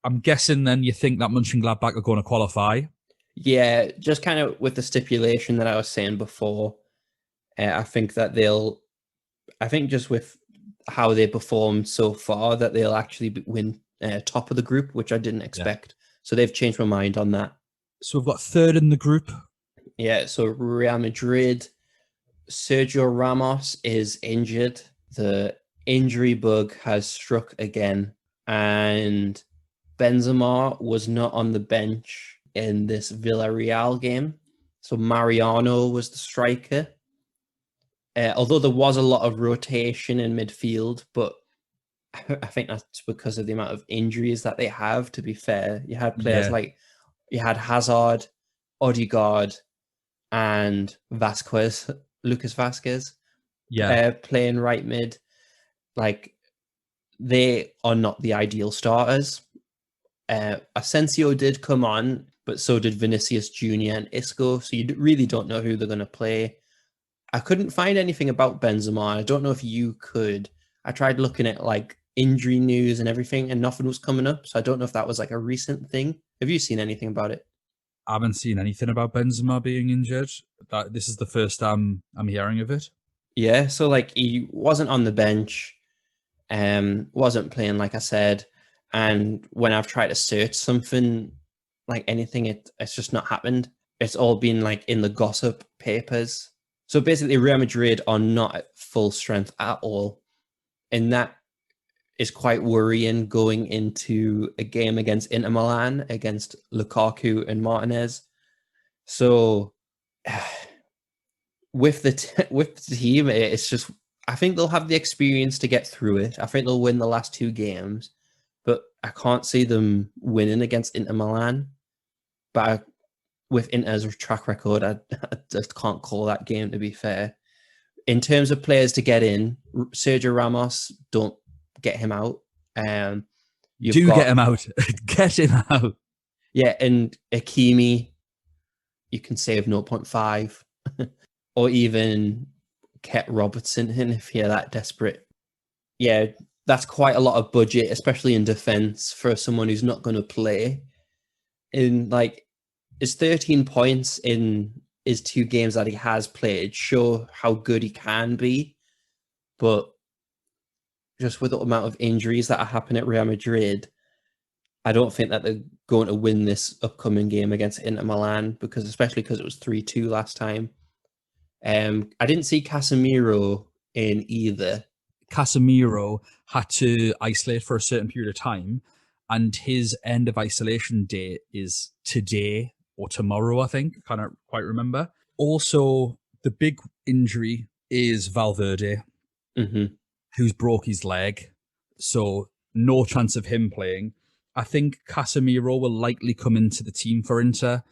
Speaker 1: I'm guessing then you think that Mönchengladbach are going to qualify.
Speaker 2: Yeah, just kind of with the stipulation that I was saying before. I think that I think just with how they performed so far, that they'll actually win top of the group, which I didn't expect. Yeah. So they've changed my mind on that.
Speaker 1: So we've got third in the group.
Speaker 2: Yeah, so Real Madrid, Sergio Ramos is injured. The injury bug has struck again. And Benzema was not on the bench in this Villarreal game. So Mariano was the striker. Although there was a lot of rotation in midfield, but I think that's because of the amount of injuries that they have, to be fair. You had players like, you had Hazard, Odegaard, and Lucas Vasquez, playing right mid. Like, they are not the ideal starters. Asensio did come on, but so did Vinicius Jr. and Isco, so you really don't know who they're going to play. I couldn't find anything about Benzema. I don't know if you could. I tried looking at like injury news and everything, and nothing was coming up. So I don't know if that was like a recent thing. Have you seen anything about it?
Speaker 1: I haven't seen anything about Benzema being injured. This is the first time I'm hearing of it.
Speaker 2: Yeah, so like he wasn't on the bench, wasn't playing, like I said. And when I've tried to search something, like anything, it's just not happened. It's all been like in the gossip papers. So basically, Real Madrid are not at full strength at all. And that is quite worrying going into a game against Inter Milan, against Lukaku and Martinez. So with the team, it's just, I think they'll have the experience to get through it. I think they'll win the last 2 games, but I can't see them winning against Inter Milan. But with Inter's track record, I just can't call that game, to be fair. In terms of players to get in, Sergio Ramos, don't get him out.
Speaker 1: Get him out. Get him out.
Speaker 2: Yeah, and Hakimi, you can save 0.5. Or even Ket Robertson in if you're that desperate. Yeah, that's quite a lot of budget, especially in defense, for someone who's not going to play. In like, his 13 points in his 2 games that he has played show how good he can be. But just with the amount of injuries that are happening at Real Madrid, I don't think that they're going to win this upcoming game against Inter Milan, especially because it was 3-2 last time. I didn't see Casemiro in either.
Speaker 1: Casemiro had to isolate for a certain period of time, and his end of isolation date is today or tomorrow, I think. I can't quite remember. Also, the big injury is Valverde. who's broke his leg. So no chance of him playing. I think Casemiro will likely come into the team for Inter.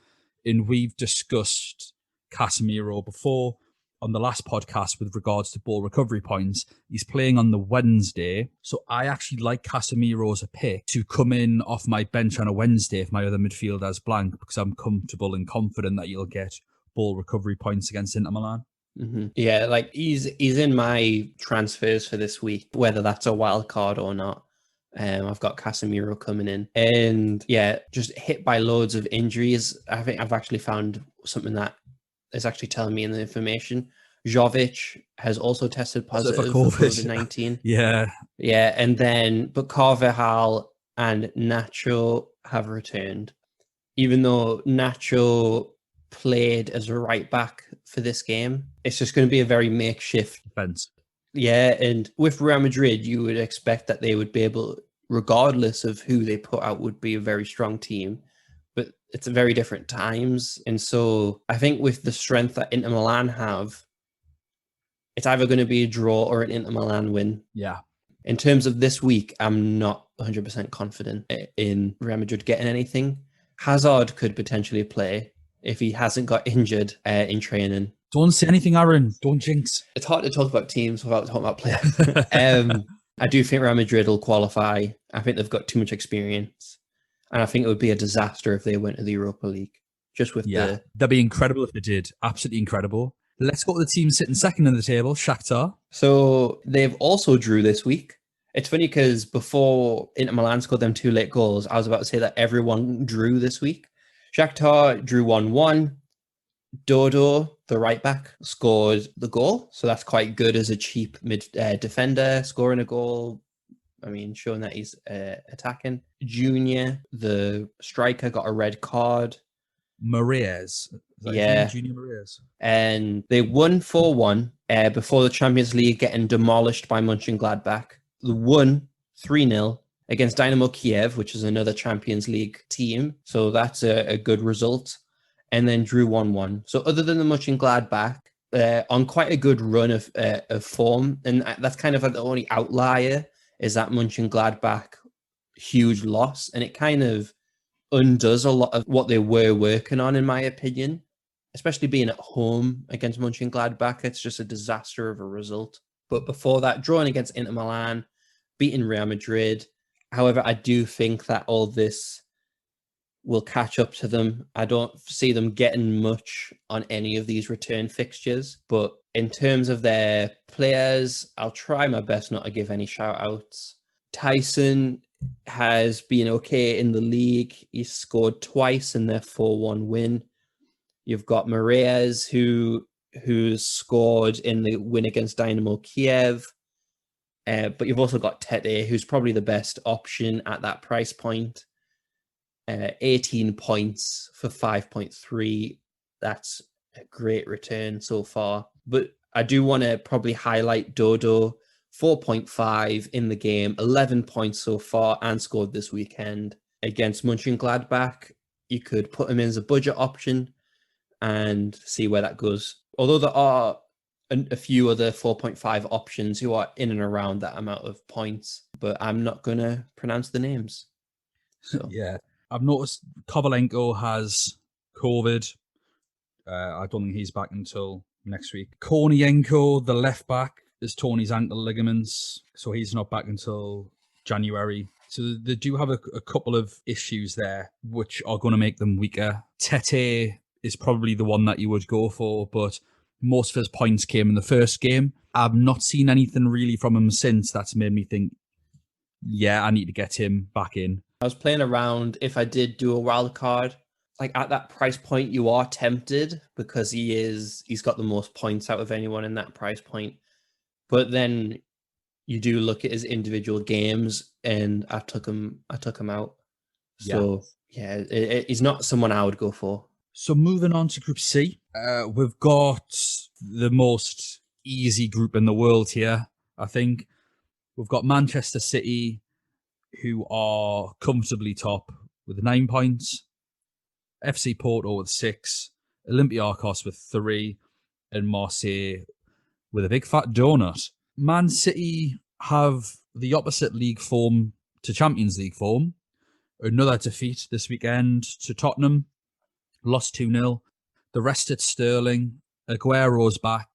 Speaker 1: And we've discussed Casemiro before on the last podcast with regards to ball recovery points. He's playing on the Wednesday. So I actually like Casemiro as a pick to come in off my bench on a Wednesday if my other midfielder's blank, because I'm comfortable and confident that you'll get ball recovery points against Inter Milan.
Speaker 2: Yeah, like he's in my transfers for this week, whether that's a wild card or not. I've got Casemiro coming in, and yeah, just hit by loads of injuries. I think I've actually found something that is actually telling me in the information. Jovic has also tested positive for COVID-19.
Speaker 1: Yeah,
Speaker 2: and then but Carvajal and Nacho have returned, even though Nacho played as a right back for this game. It's just going to be a very makeshift
Speaker 1: defense.
Speaker 2: Yeah, and with Real Madrid, you would expect that they would be able, regardless of who they put out, would be a very strong team. But it's very different times. And so I think with the strength that Inter Milan have, it's either going to be a draw or an Inter Milan win.
Speaker 1: Yeah.
Speaker 2: In terms of this week, I'm not 100% confident in Real Madrid getting anything. Hazard could potentially play if he hasn't got injured in training.
Speaker 1: Don't say anything, Aaron. Don't jinx.
Speaker 2: It's hard to talk about teams without talking about players. I do think Real Madrid will qualify. I think they've got too much experience. And I think it would be a disaster if they went to the Europa League. Just with
Speaker 1: that'd be incredible if they did. Absolutely incredible. Let's go to the team sitting second in the table, Shakhtar.
Speaker 2: So they've also drew this week. It's funny because before Inter Milan scored them 2 late goals, I was about to say that everyone drew this week. Shakhtar drew 1-1. Dodo, the right back, scored the goal. So that's quite good as a cheap mid defender, scoring a goal. I mean, showing that he's attacking. Junior, the striker, got a red card.
Speaker 1: Moraes. Junior Moraes.
Speaker 2: And they won 4-1 before the Champions League getting demolished by Mönchengladbach. They won 3-0 against Dynamo Kiev, which is another Champions League team. So that's a good result. And then drew 1-1. So other than the Mönchengladbach, on quite a good run of form, and that's kind of like the only outlier is that Mönchengladbach huge loss, and it kind of undoes a lot of what they were working on, in my opinion. Especially being at home against Mönchengladbach, it's just a disaster of a result. But before that, drawing against Inter Milan, beating Real Madrid. However, I do think that all this will catch up to them. I don't see them getting much on any of these return fixtures, but in terms of their players, I'll try my best not to give any shout outs. Tyson has been okay in the league. He's scored twice in their 4-1 win. You've got Moraes, who's scored in the win against Dynamo Kiev. But you've also got Tete, who's probably the best option at that price point. 18 points for 5.3. That's a great return so far. But I do want to probably highlight Dodo, 4.5 in the game, 11 points so far, and scored this weekend against Mönchengladbach. You could put him in as a budget option and see where that goes. Although there are a few other 4.5 options who are in and around that amount of points, but I'm not going to pronounce the names. So
Speaker 1: yeah. I've noticed Kovalenko has COVID. I don't think he's back until next week. Kornienko, the left back, has torn his ankle ligaments, so he's not back until January. So they do have a couple of issues there, which are going to make them weaker. Tete is probably the one that you would go for, but most of his points came in the first game. I've not seen anything really from him since that's made me think, yeah, I need to get him back in.
Speaker 2: I was playing around if I did do a wild card. Like at that price point, you are tempted because he's got the most points out of anyone in that price point. But then you do look at his individual games, and I took him out. So yeah, he's not someone I would go for.
Speaker 1: So moving on to Group C, we've got the most easy group in the world here, I think. We've got Manchester City, who are comfortably top with 9 points, FC Porto with 6, Olympiacos with 3, and Marseille with a big fat donut. Man City have the opposite league form to Champions League form. Another defeat this weekend to Tottenham. Lost 2-0. The rested Sterling. Aguero's back.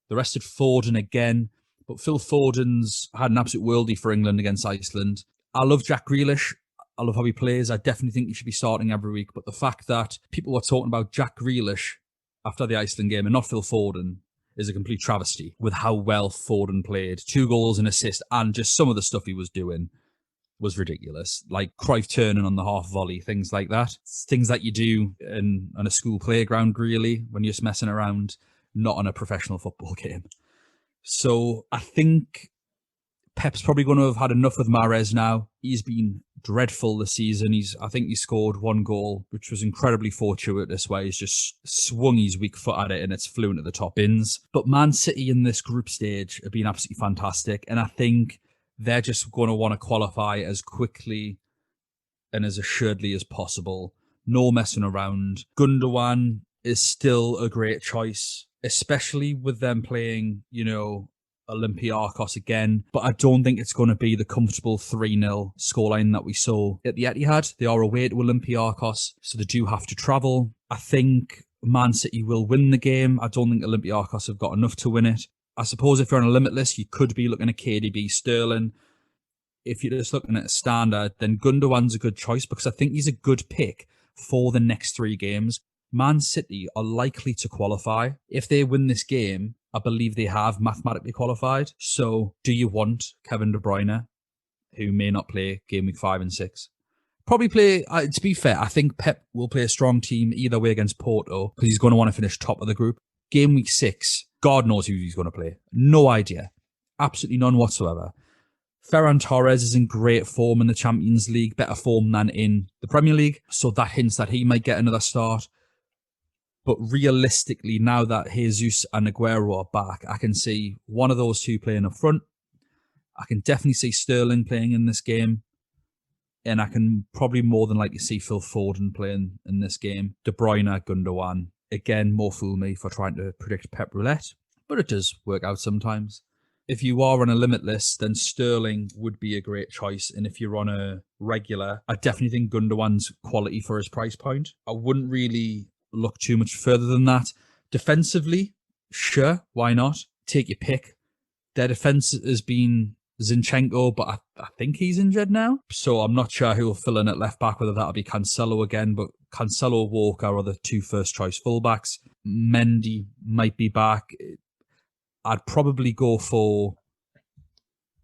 Speaker 1: The rested Foden again. But Phil Foden's had an absolute worldie for England against Iceland. I love Jack Grealish. I love how he plays. I definitely think he should be starting every week. But the fact that people were talking about Jack Grealish after the Iceland game and not Phil Foden is a complete travesty with how well Foden played. 2 goals and assist, and just some of the stuff he was doing was ridiculous. Like Cruyff turning on the half volley, things like that. Things that you do on a school playground, really, when you're just messing around, not on a professional football game. So I think Pep's probably going to have had enough with Mahrez now. He's been dreadful this season. I think he scored 1 goal, which was incredibly fortuitous, where he's just swung his weak foot at it and it's flew into the top bins. But Man City in this group stage have been absolutely fantastic. And I think they're just going to want to qualify as quickly and as assuredly as possible. No messing around. Gundogan is still a great choice, especially with them playing, Olympiacos again, but I don't think it's going to be the comfortable 3-0 scoreline that we saw at the Etihad. They are away to Olympiacos, so they do have to travel. I think Man City will win the game. I don't think Olympiacos have got enough to win it. I suppose if you're on a limitless, you could be looking at KDB, Sterling. If you're just looking at a standard, then Gundogan's a good choice because I think he's a good pick for the next 3 games. Man City are likely to qualify. If they win this game, I believe they have mathematically qualified. So do you want Kevin De Bruyne, who may not play game week 5 and 6? Probably play, to be fair, I think Pep will play a strong team either way against Porto because he's going to want to finish top of the group. Game week 6, God knows who he's going to play. No idea. Absolutely none whatsoever. Ferran Torres is in great form in the Champions League, better form than in the Premier League. So that hints that he might get another start. But realistically, now that Jesus and Aguero are back, I can see one of those 2 playing up front. I can definitely see Sterling playing in this game. And I can probably more than likely see Phil Foden playing in this game. De Bruyne, Gundogan. Again, more fool me for trying to predict Pep Roulette. But it does work out sometimes. If you are on a limitless, then Sterling would be a great choice. And if you're on a regular, I definitely think Gundogan's quality for his price point. I wouldn't really look too much further than that. Defensively, sure, why not? Take your pick. Their defense has been Zinchenko, but I think he's injured now. So I'm not sure who will fill in at left back, whether that'll be Cancelo again, but Cancelo or Walker are the 2 first choice fullbacks. Mendy might be back. I'd probably go for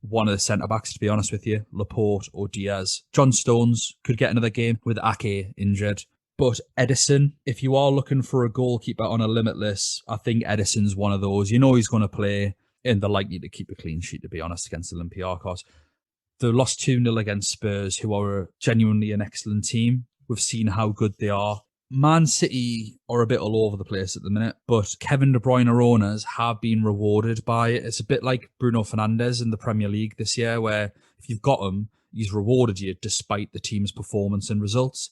Speaker 1: one of the centre-backs, to be honest with you, Laporte or Diaz. John Stones could get another game with Ake injured. But Edison, if you are looking for a goalkeeper on a limitless, I think Edison's one of those. You know he's going to play, and they're likely to keep a clean sheet, to be honest, against Olympiacos. They lost 2-0 against Spurs, who are genuinely an excellent team. We've seen how good they are. Man City are a bit all over the place at the minute, but Kevin De Bruyne owners have been rewarded by it. It's a bit like Bruno Fernandes in the Premier League this year, where if you've got him, he's rewarded you despite the team's performance and results.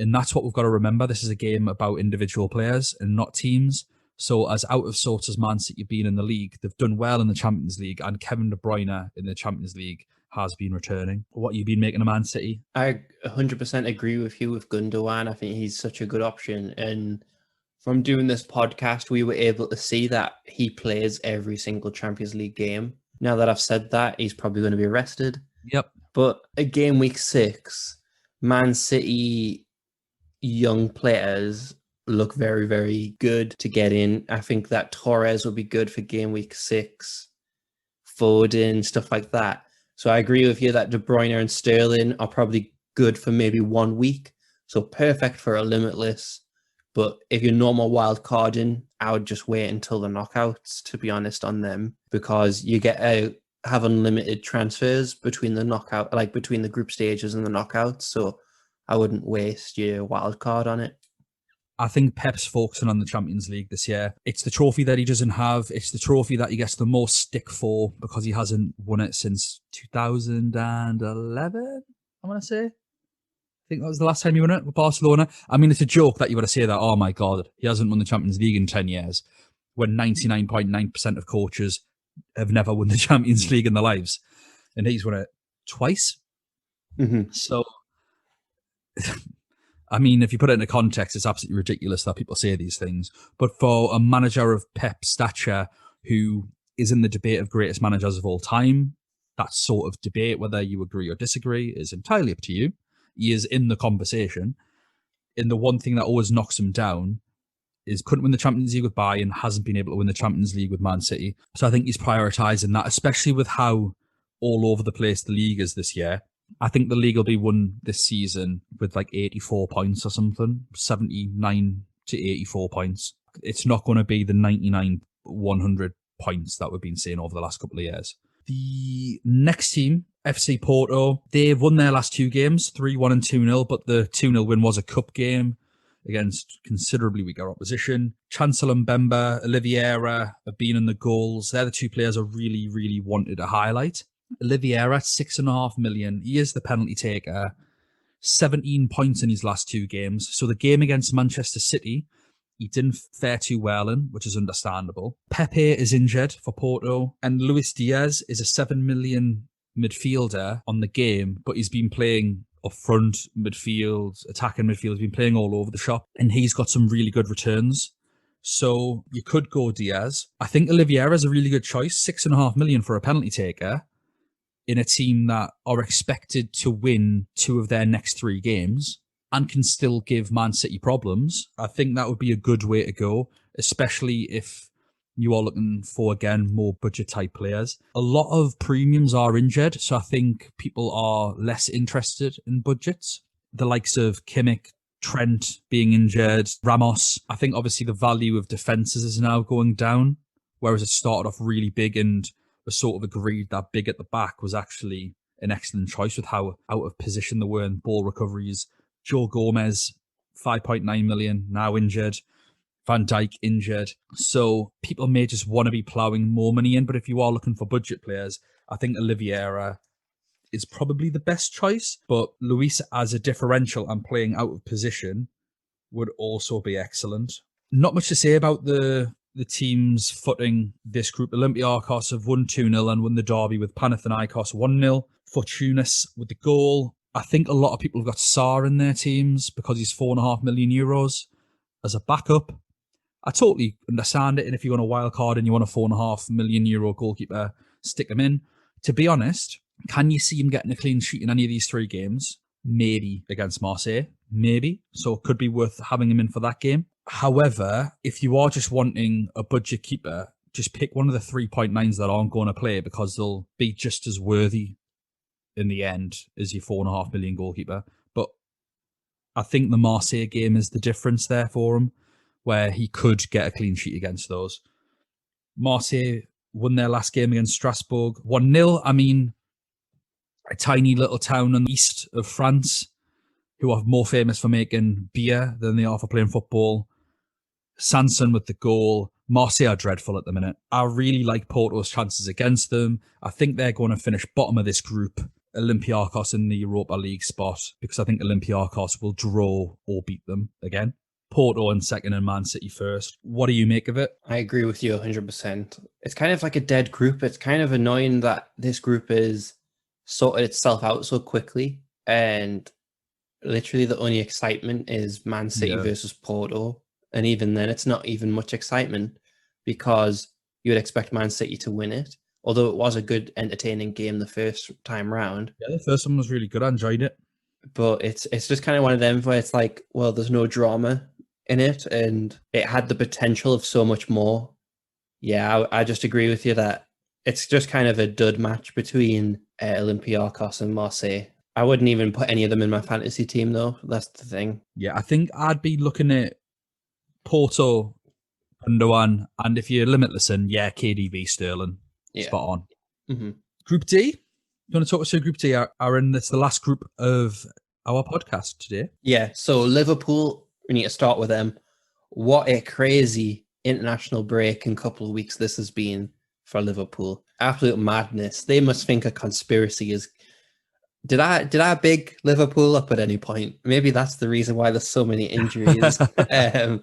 Speaker 1: And that's what we've got to remember. This is a game about individual players and not teams. So as out of sorts as Man City have been in the league, they've done well in the Champions League, and Kevin De Bruyne in the Champions League has been returning. What have you been making of Man City?
Speaker 2: I 100% agree with you with Gundogan. I think he's such a good option. And from doing this podcast, we were able to see that he plays every single Champions League game. Now that I've said that, he's probably going to be rested.
Speaker 1: Yep.
Speaker 2: But a game week 6, Man City young players look very, very good to get in. I think that Torres will be good for game week 6, Foden, stuff like that. So I agree with you that De Bruyne and Sterling are probably good for maybe 1 week. So perfect for a limitless. But if you're normal wild carding, I would just wait until the knockouts, to be honest, on them, because you have unlimited transfers between the knockout, like between the group stages and the knockouts. So I wouldn't waste your wild card on it.
Speaker 1: I think Pep's focusing on the Champions League this year. It's the trophy that he doesn't have. It's the trophy that he gets the most stick for because he hasn't won it since 2011, I want to say. I think that was the last time he won it with Barcelona. I mean, it's a joke that you got to say that, oh my God, he hasn't won the Champions League in 10 years, when 99.9% of coaches have never won the Champions League in their lives, and he's won it twice.
Speaker 2: Mm-hmm.
Speaker 1: So, I mean, if you put it into context, it's absolutely ridiculous that people say these things. But for a manager of Pep's stature, who is in the debate of greatest managers of all time, that sort of debate, whether you agree or disagree, is entirely up to you. He is in the conversation. And the one thing that always knocks him down is couldn't win the Champions League with Bayern, hasn't been able to win the Champions League with Man City. So I think he's prioritising that, especially with how all over the place the league is this year. I think the league will be won this season with like 84 points or something, 79 to 84 points. It's not going to be the 99, 100 points that we've been seeing over the last couple of years. The next team, FC Porto, they've won their last two games, 3-1 and 2-0, but the 2-0 win was a cup game against considerably weaker opposition. Chancellor Mbemba, Oliveira have been in the goals. They're the two players I really, really wanted to highlight. Oliveira, 6.5 million. He is the penalty taker. 17 points in his last two games. So the game against Manchester City, he didn't fare too well in, which is understandable. Pepe is injured for Porto, and Luis Diaz is a 7 million midfielder on the game, but he's been playing up front, midfield, attacking midfield. He's been playing all over the shop, and he's got some really good returns. So you could go Diaz. I think Oliveira is a really good choice. 6.5 million for a penalty taker in a team that are expected to win two of their next three games and can still give Man City problems. I think that would be a good way to go, especially if you are looking for, again, more budget type players. A lot of premiums are injured, so I think people are less interested in budgets. The likes of Kimmich, Trent being injured, Ramos. I think obviously the value of defences is now going down, whereas it started off really big and was sort of agreed that big at the back was actually an excellent choice with how out of position they were in ball recoveries. Joe Gomez, 5.9 million, now injured. Van Dijk injured. So people may just want to be ploughing more money in, but if you are looking for budget players, I think Oliveira is probably the best choice. But Luis as a differential and playing out of position would also be excellent. Not much to say about the teams footing this group. Olympiacos have won 2-0 and won the derby with Panathinaikos 1-0. Fortunas with the goal. I think a lot of people have got Sarr in their teams because he's 4.5 million euros as a backup. I totally understand it. And if you want a wild card and you want a 4.5 million euro goalkeeper, stick him in. To be honest, can you see him getting a clean sheet in any of these three games? Maybe against Marseille. Maybe. So it could be worth having him in for that game. However, if you are just wanting a budget keeper, just pick one of the 3.9s that aren't going to play because they'll be just as worthy in the end as your 4.5 million goalkeeper. But I think the Marseille game is the difference there for him, where he could get a clean sheet against those. Marseille won their last game against Strasbourg 1-0. I mean, a tiny little town in the east of France who are more famous for making beer than they are for playing football. Sanson with the goal. Marseille are dreadful at the minute. I really like Porto's chances against them. I think they're going to finish bottom of this group. Olympiacos in the Europa League spot, because I think Olympiacos will draw or beat them again. Porto in second and Man City first. What do you make of it?
Speaker 2: I agree with you 100%. It's kind of like a dead group. It's kind of annoying that this group is sorted itself out so quickly, and literally the only excitement is Man City versus Porto. And even then, it's not even much excitement because you would expect Man City to win it. Although it was a good, entertaining game the first time round.
Speaker 1: Yeah, the first one was really good. I enjoyed it.
Speaker 2: But it's just kind of one of them where it's like, well, there's no drama in it, and it had the potential of so much more. Yeah, I just agree with you that it's just kind of a dud match between Olympiacos and Marseille. I wouldn't even put any of them in my fantasy team, though. That's the thing.
Speaker 1: Yeah, I think I'd be looking at Porto, Gundogan, and if you're limitless in, KDB, Sterling. Yeah. Spot on. Mm-hmm. Group D. You want to talk us through Group D, Aaron? That's the last group of our podcast today.
Speaker 2: Yeah, so Liverpool, we need to start with them. What a crazy international break and couple of weeks this has been for Liverpool. Absolute madness. They must think a conspiracy is... Did I big Liverpool up at any point? Maybe that's the reason why there's so many injuries. I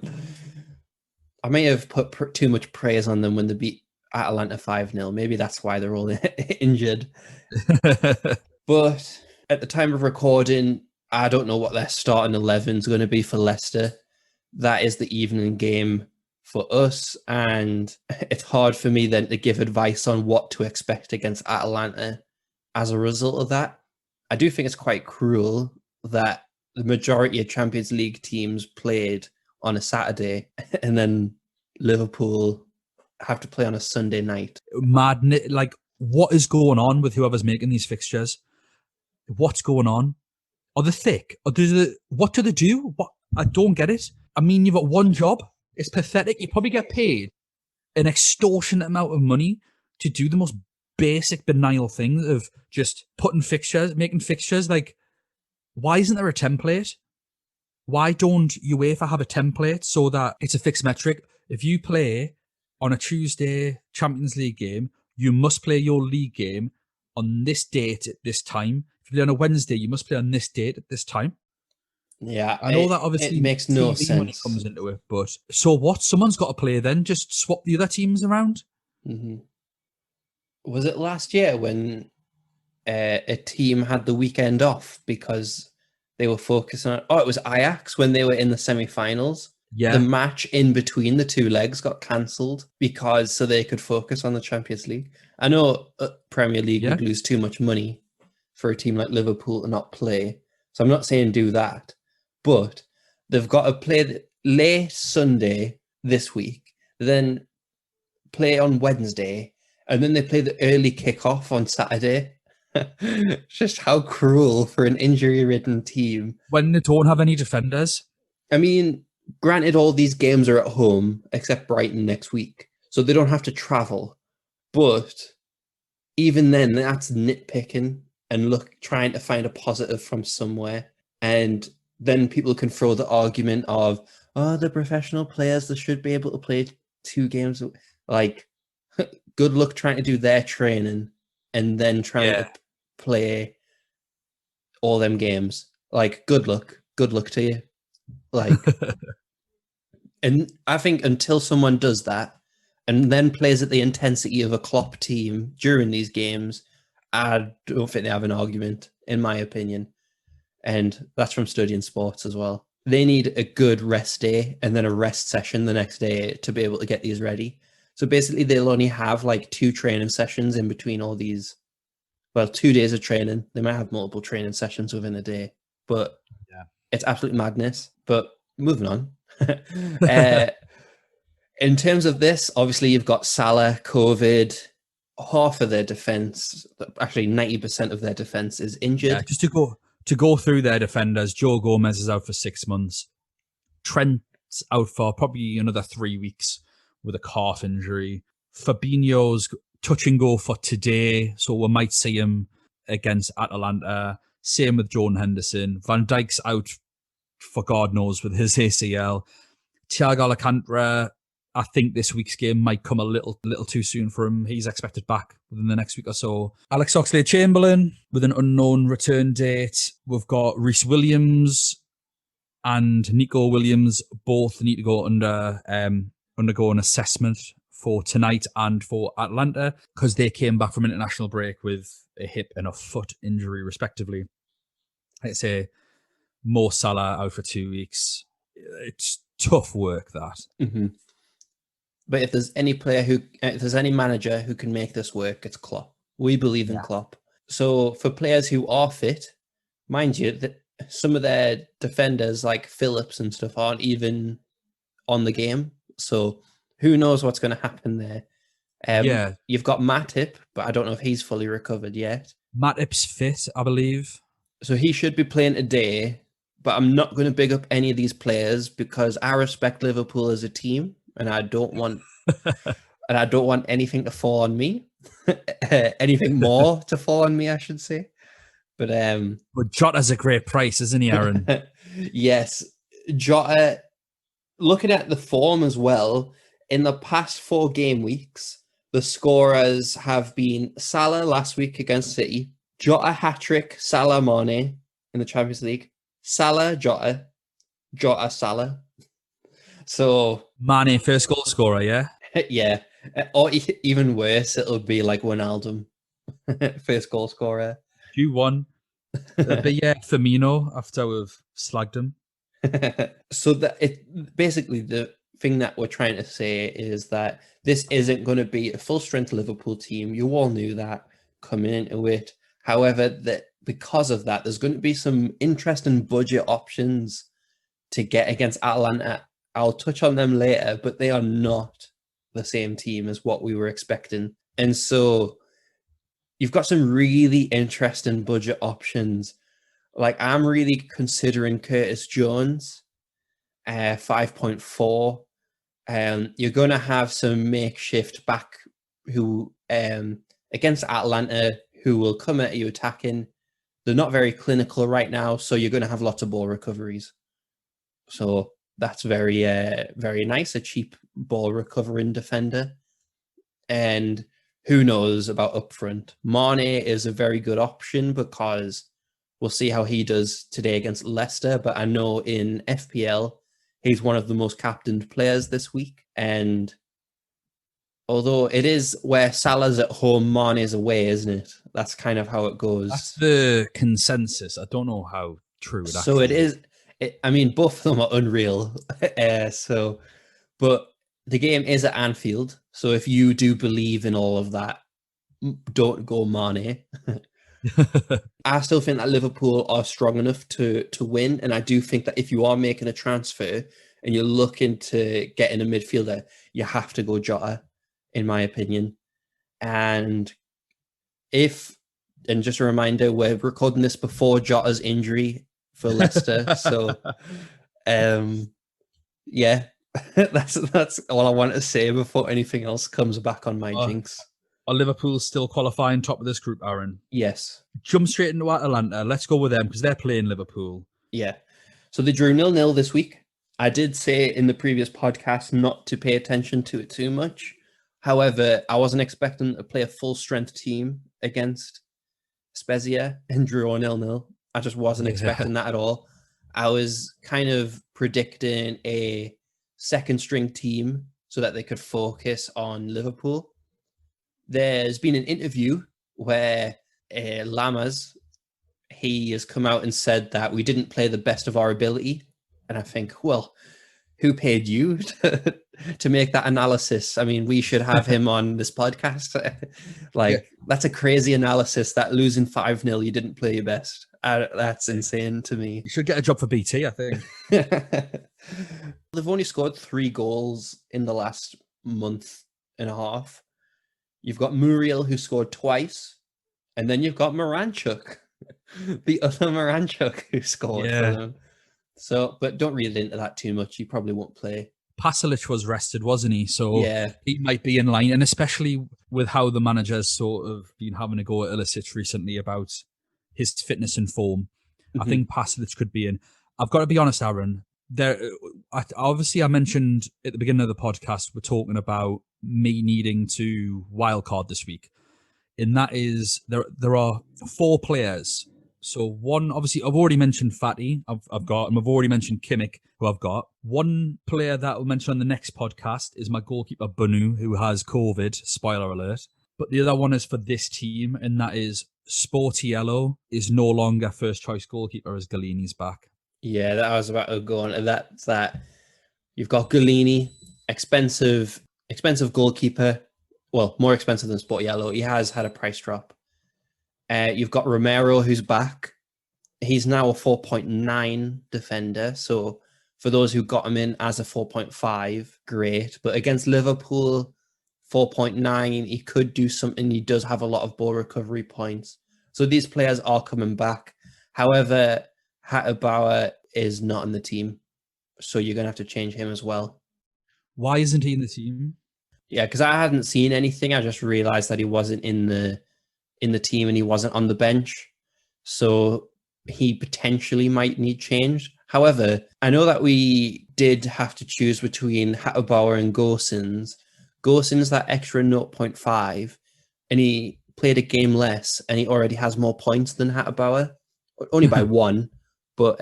Speaker 2: may have put too much praise on them when they beat Atalanta 5-0. Maybe that's why they're all injured. But at the time of recording, I don't know what their starting 11 is going to be for Leicester. That is the evening game for us, and it's hard for me then to give advice on what to expect against Atalanta as a result of that. I do think it's quite cruel that the majority of Champions League teams played on a Saturday and then Liverpool have to play on a Sunday night.
Speaker 1: Madness. Like, what is going on with whoever's making these fixtures? What's going on? Are they thick? What do they do? What? I don't get it. I mean, you've got one job. It's pathetic. You probably get paid an extortionate amount of money to do the most basic, banal thing of just making fixtures. Like, why isn't there a template? Why don't UEFA have a template so that it's a fixed metric? If you play on a Tuesday Champions League game, you must play your league game on this date at this time. If you play on a Wednesday, you must play on this date at this time.
Speaker 2: Yeah,
Speaker 1: I know that obviously
Speaker 2: it makes no
Speaker 1: TV
Speaker 2: sense.
Speaker 1: money comes into it, but so what? Someone's got to play then. Just swap the other teams around.
Speaker 2: Mm-hmm. Was it last year when a team had the weekend off because they were focusing on? Oh, it was Ajax when they were in the semi-finals.
Speaker 1: Yeah,
Speaker 2: the match in between the two legs got cancelled because so they could focus on the Champions League. I know Premier League would lose too much money for a team like Liverpool to not play, so I'm not saying do that, but they've got to play late Sunday this week, then play on Wednesday, and then they play the early kickoff on Saturday. Just how cruel for an injury-ridden team
Speaker 1: when they don't have any defenders.
Speaker 2: I mean, granted, all these games are at home except Brighton next week, so they don't have to travel. But even then, that's nitpicking and trying to find a positive from somewhere. And then people can throw the argument of, oh, the professional players, they should be able to play 2 games. Like, good luck trying to do their training and then trying to play all them games. Like, good luck to you. Like, and I think until someone does that and then plays at the intensity of a Klopp team during these games, I don't think they have an argument, in my opinion. And that's from studying sports as well. They need a good rest day and then a rest session the next day to be able to get these ready. So basically, they'll only have like 2 training sessions in between all these. Well, 2 days of training. They might have multiple training sessions within a day, but it's absolute madness. But moving on. In terms of this, obviously you've got Salah, COVID, half of their defense, actually 90% of their defense is injured.
Speaker 1: Yeah, just to go through their defenders, Joe Gomez is out for 6 months. Trent's out for probably another 3 weeks with a calf injury. Fabinho's touch and go for today, so we might see him against Atalanta. Same with Jordan Henderson. Van Dijk's out for God knows with his ACL. Thiago Alcantara, I think this week's game might come a little too soon for him. He's expected back within the next week or so. Alex Oxlade-Chamberlain with an unknown return date. We've got Reece Williams and Nico Williams both need to go undergo an assessment for tonight and for Atlanta because they came back from international break with a hip and a foot injury respectively. I'd say Mo Salah out for 2 weeks. It's tough work, that.
Speaker 2: Mm-hmm. But if there's any manager who can make this work, it's Klopp. We believe in Klopp. So for players who are fit, mind you, that some of their defenders like Phillips and stuff aren't even on the game. So who knows what's going to happen there. You've got Matip, but I don't know if he's fully recovered yet.
Speaker 1: Matip's fit, I believe.
Speaker 2: So he should be playing today, but I'm not going to big up any of these players because I respect Liverpool as a team. And I don't want, anything to fall on me, anything more to fall on me, I should say. But
Speaker 1: Jota's a great price, isn't he, Aaron?
Speaker 2: Yes, Jota. Looking at the form as well, in the past 4 game weeks, the scorers have been Salah last week against City, Jota hat-trick, Salah Mane in the Champions League, Salah Jota, Jota Salah. So
Speaker 1: Mane first goal scorer, yeah?
Speaker 2: Yeah. Or even worse, it'll be like Wijnaldum, first goal scorer.
Speaker 1: Q1. It'll be Firmino after we've slagged him.
Speaker 2: So that it basically the thing that we're trying to say is that this isn't going to be a full strength Liverpool team. You all knew that coming into it. However, that because of that, there's going to be some interesting budget options to get against Atalanta. I'll touch on them later, but they are not the same team as what we were expecting. And so you've got some really interesting budget options. Like I'm really considering Curtis Jones, 5.4. You're going to have some makeshift back who against Atalanta who will come at you attacking. They're not very clinical right now, so you're going to have lots of ball recoveries. So that's very, very nice. A cheap ball recovering defender. And who knows about up front? Mane is a very good option because we'll see how he does today against Leicester. But I know in FPL, he's one of the most captained players this week. And although it is where Salah's at home, Mane's away, isn't it? That's kind of how it goes.
Speaker 1: That's the consensus. I don't know how true it
Speaker 2: so
Speaker 1: actually
Speaker 2: it is. I mean, both of them are unreal. But the game is at Anfield. So if you do believe in all of that, don't go Mane. I still think that Liverpool are strong enough to win. And I do think that if you are making a transfer and you're looking to get in a midfielder, you have to go Jota, in my opinion. And just a reminder, we're recording this before Jota's injury for Leicester. So, yeah, that's all I want to say before anything else comes back on my jinx.
Speaker 1: Are Liverpool still qualifying top of this group, Aaron?
Speaker 2: Yes.
Speaker 1: Jump straight into Atalanta. Let's go with them because they're playing Liverpool.
Speaker 2: Yeah. So they drew 0-0 this week. I did say in the previous podcast not to pay attention to it too much. However, I wasn't expecting to play a full strength team against Spezia and drew 0-0. I just wasn't expecting that at all. I was kind of predicting a second string team so that they could focus on Liverpool. There's been an interview where Lamas, he has come out and said that we didn't play the best of our ability. And I think, well, who paid you to make that analysis? I mean, we should have him on this podcast. That's a crazy analysis that losing 5-0, you didn't play your best. That's insane to me.
Speaker 1: You should get a job for BT, I think.
Speaker 2: They've only scored 3 goals in the last month and a half. You've got Muriel, who scored twice. And then you've got Moranchuk, the other Moranchuk who scored for them. So, but don't read into that too much. He probably won't play.
Speaker 1: Pasalic was rested, wasn't he? So he might be in line. And especially with how the manager's sort of been having a go at Ilicic recently about his fitness and form, I think Pasalic could be in. I've got to be honest, Aaron. Obviously, I mentioned at the beginning of the podcast, we're talking about me needing to wildcard this week. And that is, there are 4 players. So one, obviously, I've already mentioned Fatty, I've got, and I've already mentioned Kimmich, who I've got. One player that I'll mention on the next podcast is my goalkeeper, Bunu, who has COVID, spoiler alert. But the other one is for this team, and that is Sportiello is no longer first choice goalkeeper as Galini's back.
Speaker 2: Yeah, that I was about to go on. And that's that. You've got Galini, expensive goalkeeper. Well, more expensive than Sportiello. He has had a price drop. You've got Romero, who's back. He's now a 4.9 defender. So for those who got him in as a 4.5, great. But against Liverpool, 4.9, he could do something. He does have a lot of ball recovery points. So these players are coming back. However, Hatterbauer is not in the team. So you're going to have to change him as well.
Speaker 1: Why isn't he in the team?
Speaker 2: Yeah, because I hadn't seen anything. I just realized that he wasn't in the team and he wasn't on the bench. So he potentially might need change. However, I know that we did have to choose between Hatterbauer and Gosens. Gosens that extra 0.5, and he played a game less, and he already has more points than Hatterbauer, only by 1, but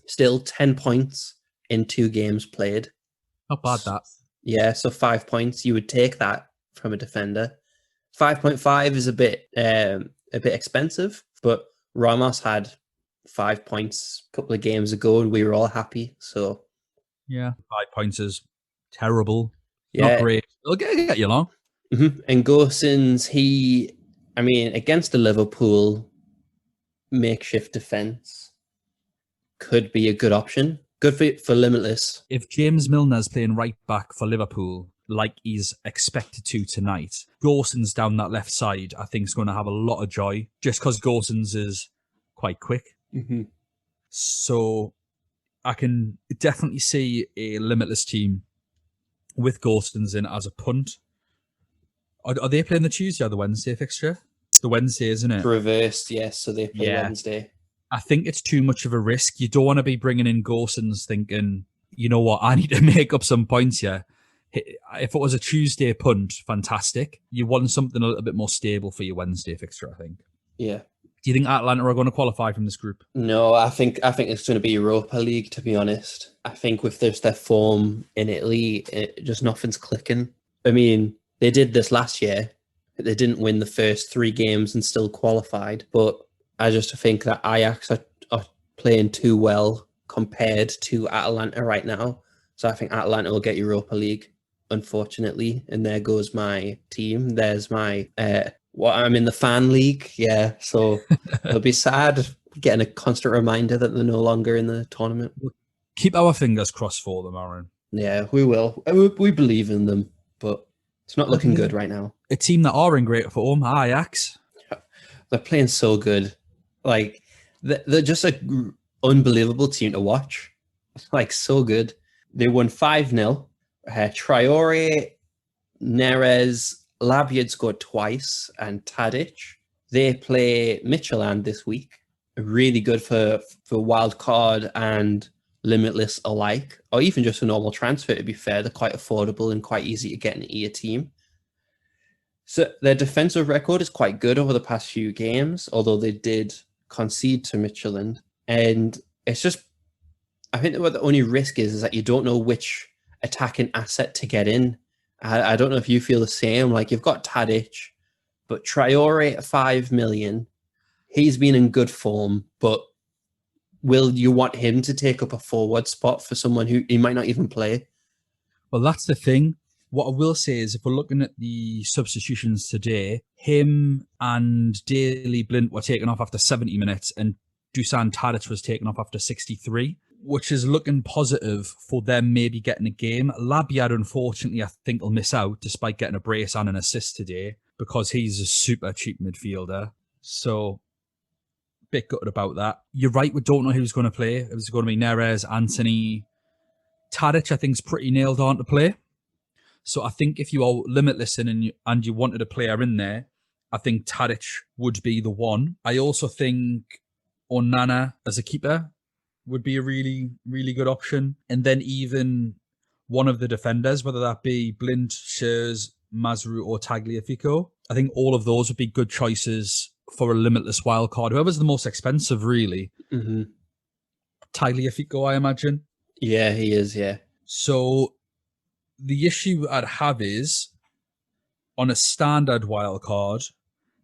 Speaker 2: still 10 points in 2 games played.
Speaker 1: Not bad, that.
Speaker 2: Yeah, so 5 points. You would take that from a defender. 5.5 is a bit expensive, but Ramos had 5 points a couple of games ago, and we were all happy. So
Speaker 1: Yeah, 5 points is terrible. Not
Speaker 2: yeah,
Speaker 1: great. It'll get you along.
Speaker 2: And Gosens, I mean, against the Liverpool makeshift defense, could be a good option. Good for Limitless.
Speaker 1: If James Milner's playing right back for Liverpool, like he's expected to tonight, Gosens down that left side, I think is going to have a lot of joy just because Gosens is quite quick.
Speaker 2: Mm-hmm.
Speaker 1: So I can definitely see a Limitless team with Gosens in as a punt. Are they playing the Tuesday or the Wednesday fixture? It's the Wednesday, isn't
Speaker 2: It's
Speaker 1: it?
Speaker 2: reversed, yes. So they play
Speaker 1: Yeah.
Speaker 2: Wednesday.
Speaker 1: I think it's too much of a risk. You don't want to be bringing in Gosens thinking, you know what, I need to make up some points here. If it was a Tuesday punt, fantastic. You want something a little bit more stable for your Wednesday fixture, I think.
Speaker 2: Yeah.
Speaker 1: Do you think Atlanta are going to qualify from this group?
Speaker 2: No, I think it's going to be Europa League. To be honest, I think with their form in Italy, just nothing's clicking. I mean, they did this last year. They didn't win the first 3 games and still qualified. But I just think that Ajax are playing too well compared to Atalanta right now. So I think Atalanta will get Europa League, unfortunately. And there goes my team. There's my I'm in the fan league. Yeah, so it'll be sad getting a constant reminder that they're no longer in the tournament.
Speaker 1: Keep our fingers crossed for them, Aaron.
Speaker 2: Yeah, we will. We believe in them, but it's not looking good right now.
Speaker 1: A team that are in great form, Ajax.
Speaker 2: They're playing so good. Like, they're just an unbelievable team to watch. Like, so good. They won 5-0. Traore, Neres, Labiad scored twice, and Tadic. They play Midtjylland this week. Really good for wild card and Limitless alike, or even just a normal transfer, to be fair. They're quite affordable and quite easy to get into your team. So their defensive record is quite good over the past few games, although they did concede to Midtjylland. And it's just, I think that what the only risk is that you don't know which attacking asset to get in. I don't know if you feel the same. Like, you've got Tadic, but Traore at 5 million, he's been in good form, but will you want him to take up a forward spot for someone who he might not even play?
Speaker 1: Well, that's the thing. What I will say is, if we're looking at the substitutions today, him and Daley Blind were taken off after 70 minutes, and Dusan Tadic was taken off after 63, which is looking positive for them maybe getting a game. Labiad, unfortunately, I think will miss out despite getting a brace and an assist today because he's a super cheap midfielder. So, bit gutted about that. You're right, we don't know who's going to play. If it's going to be Neres, Anthony. Tadic, I think, is pretty nailed on to play. So I think if you are limitless and you wanted a player in there, I think Tadic would be the one. I also think Onana as a keeper would be a really, really good option. And then even one of the defenders, whether that be Blind, Shears, Mazru, or Tagliafico, I think all of those would be good choices for a limitless wild card. Whoever's the most expensive, really.
Speaker 2: Mm-hmm.
Speaker 1: Tagliafico, I imagine.
Speaker 2: Yeah, he is, yeah.
Speaker 1: So the issue I'd have is, on a standard wild card,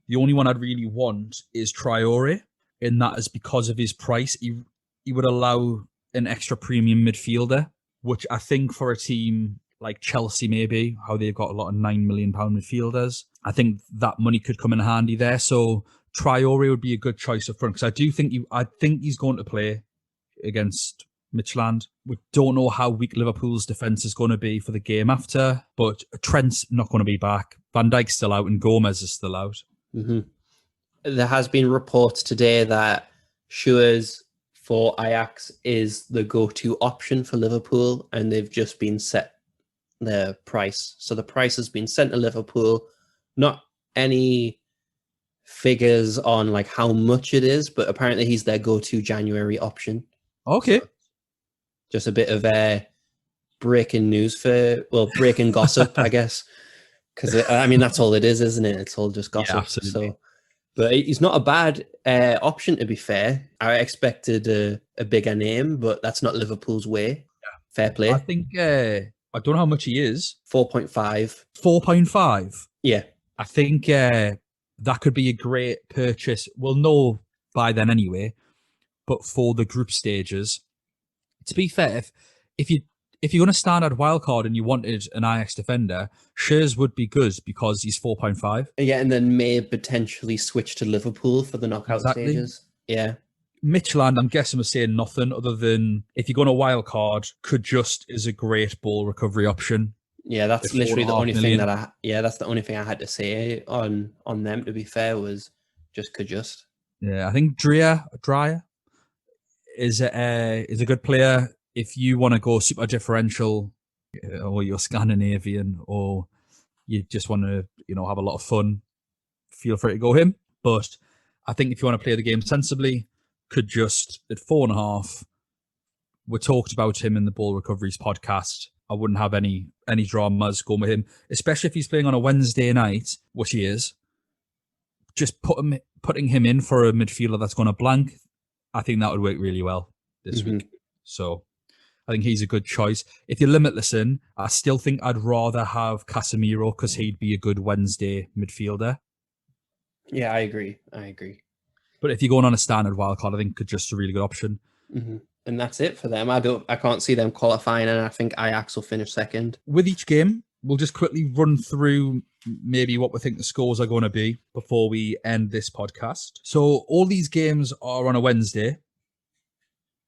Speaker 1: the only one I'd really want is Traore, and that is because of his price. He would allow an extra premium midfielder, which I think for a team like Chelsea, maybe, how they've got a lot of £9 million midfielders, I think that money could come in handy there. So Traore would be a good choice up front, because I think he's going to play against Midtjylland. We don't know how weak Liverpool's defence is going to be for the game after, but Trent's not going to be back. Van Dijk's still out and Gomez is still out.
Speaker 2: Mm-hmm. There has been reports today that Schuurs for Ajax is the go-to option for Liverpool, and they've just been set their price. So the price has been sent to Liverpool. Not any figures on like how much it is, but apparently he's their go-to January option.
Speaker 1: Okay.
Speaker 2: So just a bit of breaking news breaking gossip, I guess. Because, I mean, that's all it is, isn't it? It's all just gossip.
Speaker 1: Yeah, absolutely.
Speaker 2: So, but he's not a bad option, to be fair. I expected a bigger name, but that's not Liverpool's way. Yeah. Fair play.
Speaker 1: I think I don't know how much he is.
Speaker 2: 4.5.
Speaker 1: 4.5.
Speaker 2: Yeah.
Speaker 1: I think that could be a great purchase. We'll know by then anyway. But for the group stages, to be fair, if you're going to stand at wildcard and you wanted an Ajax defender, Shears would be good because he's 4.5.
Speaker 2: Yeah, and then may potentially switch to Liverpool for the knockout stages. Yeah.
Speaker 1: Midtjylland, I'm guessing, was saying nothing other than if you're going to wildcard, could just is a great ball recovery option.
Speaker 2: Yeah, that's literally the only thing that that's the only thing I had to say on them, to be fair, was could just.
Speaker 1: Yeah, I think Dreyer is a good player if you want to go super differential, or you're Scandinavian, or you just want to have a lot of fun. Feel free to go him. But I think if you want to play the game sensibly, could just at 4.5. We talked about him in the Ball Recoveries podcast. I wouldn't have any dramas going with him, especially if he's playing on a Wednesday night, which he is. Just putting him in for a midfielder that's going to blank, I think that would work really well this week. So I think he's a good choice. If you're limitless in, I still think I'd rather have Casemiro because he'd be a good Wednesday midfielder.
Speaker 2: Yeah, I agree.
Speaker 1: But if you're going on a standard wildcard, I think could just a really good option.
Speaker 2: Mm-hmm. And that's it for them. I can't see them qualifying, and I think Ajax will finish second.
Speaker 1: With each game, we'll just quickly run through maybe what we think the scores are going to be before we end this podcast. So all these games are on a Wednesday.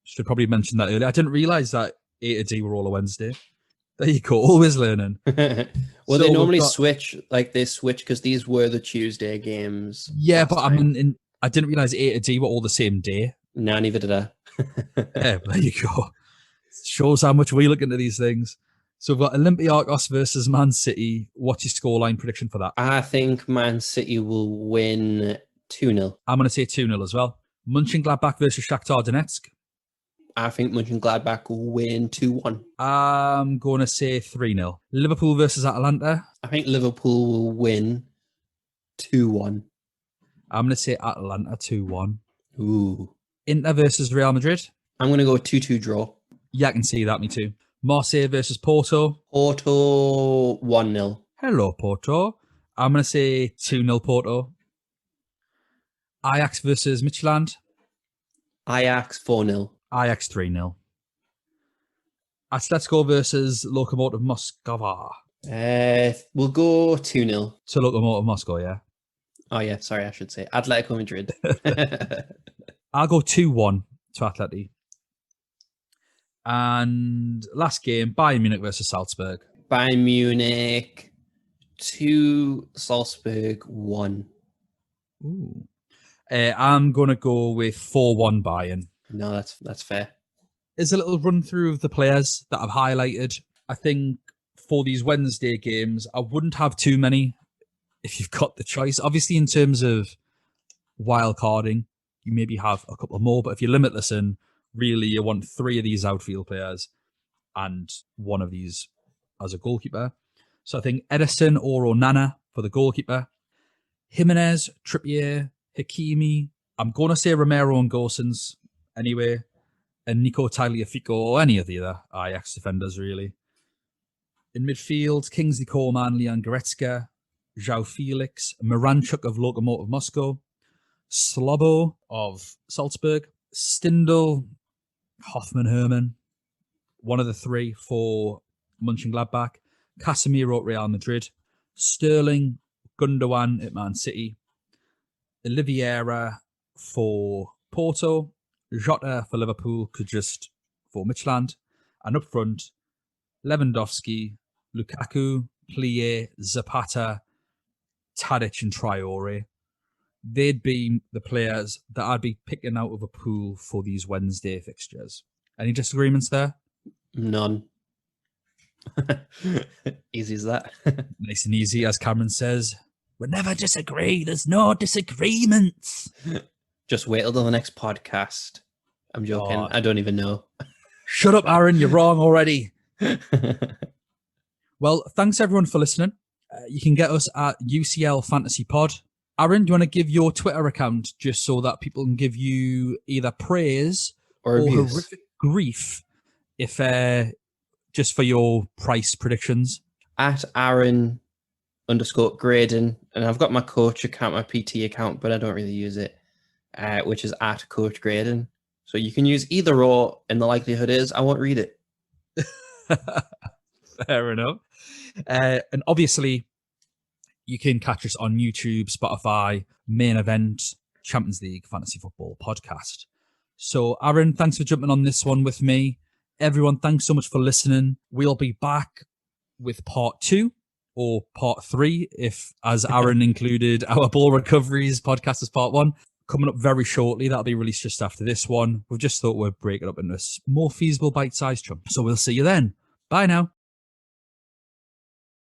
Speaker 1: Should probably mention that earlier. I didn't realise that A to D were all a Wednesday. There you go, always learning.
Speaker 2: Well, they normally switch because these were the Tuesday games.
Speaker 1: Yeah, but I mean, I didn't realise A to D were all the same day.
Speaker 2: No, neither did I.
Speaker 1: Yeah, there you go. Shows how much we look into these things. So we've got Olympiacos versus Man City. What's your scoreline prediction for that?
Speaker 2: I think Man City will win 2-0.
Speaker 1: I'm going to say 2-0 as well. Mönchengladbach versus Shakhtar Donetsk.
Speaker 2: I think Mönchengladbach will win 2-1.
Speaker 1: I'm going to say 3-0. Liverpool versus Atalanta.
Speaker 2: I think Liverpool will win 2-1.
Speaker 1: I'm going to say Atalanta 2-1.
Speaker 2: Ooh.
Speaker 1: Inter versus Real Madrid.
Speaker 2: I'm going to go 2-2 draw.
Speaker 1: Yeah, I can see that, me too. Marseille versus Porto.
Speaker 2: Porto 1-0.
Speaker 1: Hello, Porto. I'm going to say 2-0 Porto. Ajax versus Midtjylland.
Speaker 2: Ajax 4-0.
Speaker 1: Ajax 3-0. Atletico versus Lokomotiv Moscow.
Speaker 2: We'll go 2-0.
Speaker 1: To Lokomotiv Moscow, yeah.
Speaker 2: Oh, yeah, sorry, I should say. Atletico Madrid.
Speaker 1: I'll go 2-1 to Atleti. And last game, Bayern Munich versus Salzburg.
Speaker 2: Bayern Munich 2, Salzburg 1.
Speaker 1: Ooh. I'm going to go with 4-1 Bayern.
Speaker 2: No, that's fair.
Speaker 1: There's a little run through of the players that I've highlighted. I think for these Wednesday games, I wouldn't have too many if you've got the choice. Obviously, in terms of wild carding, you maybe have a couple more, but if you're limitless in, really you want 3 of these outfield players and 1 of these as a goalkeeper. So I think Ederson or Onana for the goalkeeper. Jimenez, Trippier, Hakimi. I'm going to say Romero and Gosens anyway. And Nico Tagliafico or any of the other Ajax defenders, really. In midfield, Kingsley Coman, Leon Goretzka, João Felix, Miranchuk of Lokomotiv Moscow, Slobo of Salzburg, Stindl, Hoffman, Herman, one of the 3 for Mönchengladbach, Casemiro at Real Madrid, Sterling, Gundogan at Man City, Oliveira for Porto, Jota for Liverpool, could just for Midtjylland, and up front, Lewandowski, Lukaku, Plie, Zapata, Tadic and Traore. They'd be the players that I'd be picking out of a pool for these Wednesday fixtures. Any disagreements there?
Speaker 2: None. Easy as that.
Speaker 1: Nice and easy, as Cameron says. We never disagree. There's no disagreements.
Speaker 2: Just wait till the next podcast. I'm joking. I don't even know.
Speaker 1: Shut up, Aaron. You're wrong already. Well, thanks everyone for listening. You can get us at UCL Fantasy Pod. Aaron, do you want to give your Twitter account just so that people can give just just for your price predictions?
Speaker 2: At Aaron_grading, and I've got my coach account, my PT account, but I don't really use it, which is at Coach Grading. So you can use either or, and the likelihood is I won't read it.
Speaker 1: Fair enough. And obviously, you can catch us on YouTube, Spotify, Main Event, Champions League Fantasy Football Podcast. So, Aaron, thanks for jumping on this one with me. Everyone, thanks so much for listening. We'll be back with part 2 or part 3, if, as Aaron included, our ball recoveries podcast as part 1. Coming up very shortly. That'll be released just after this one. We've just thought we'd break it up into more feasible bite-sized chunks. So we'll see you then. Bye now.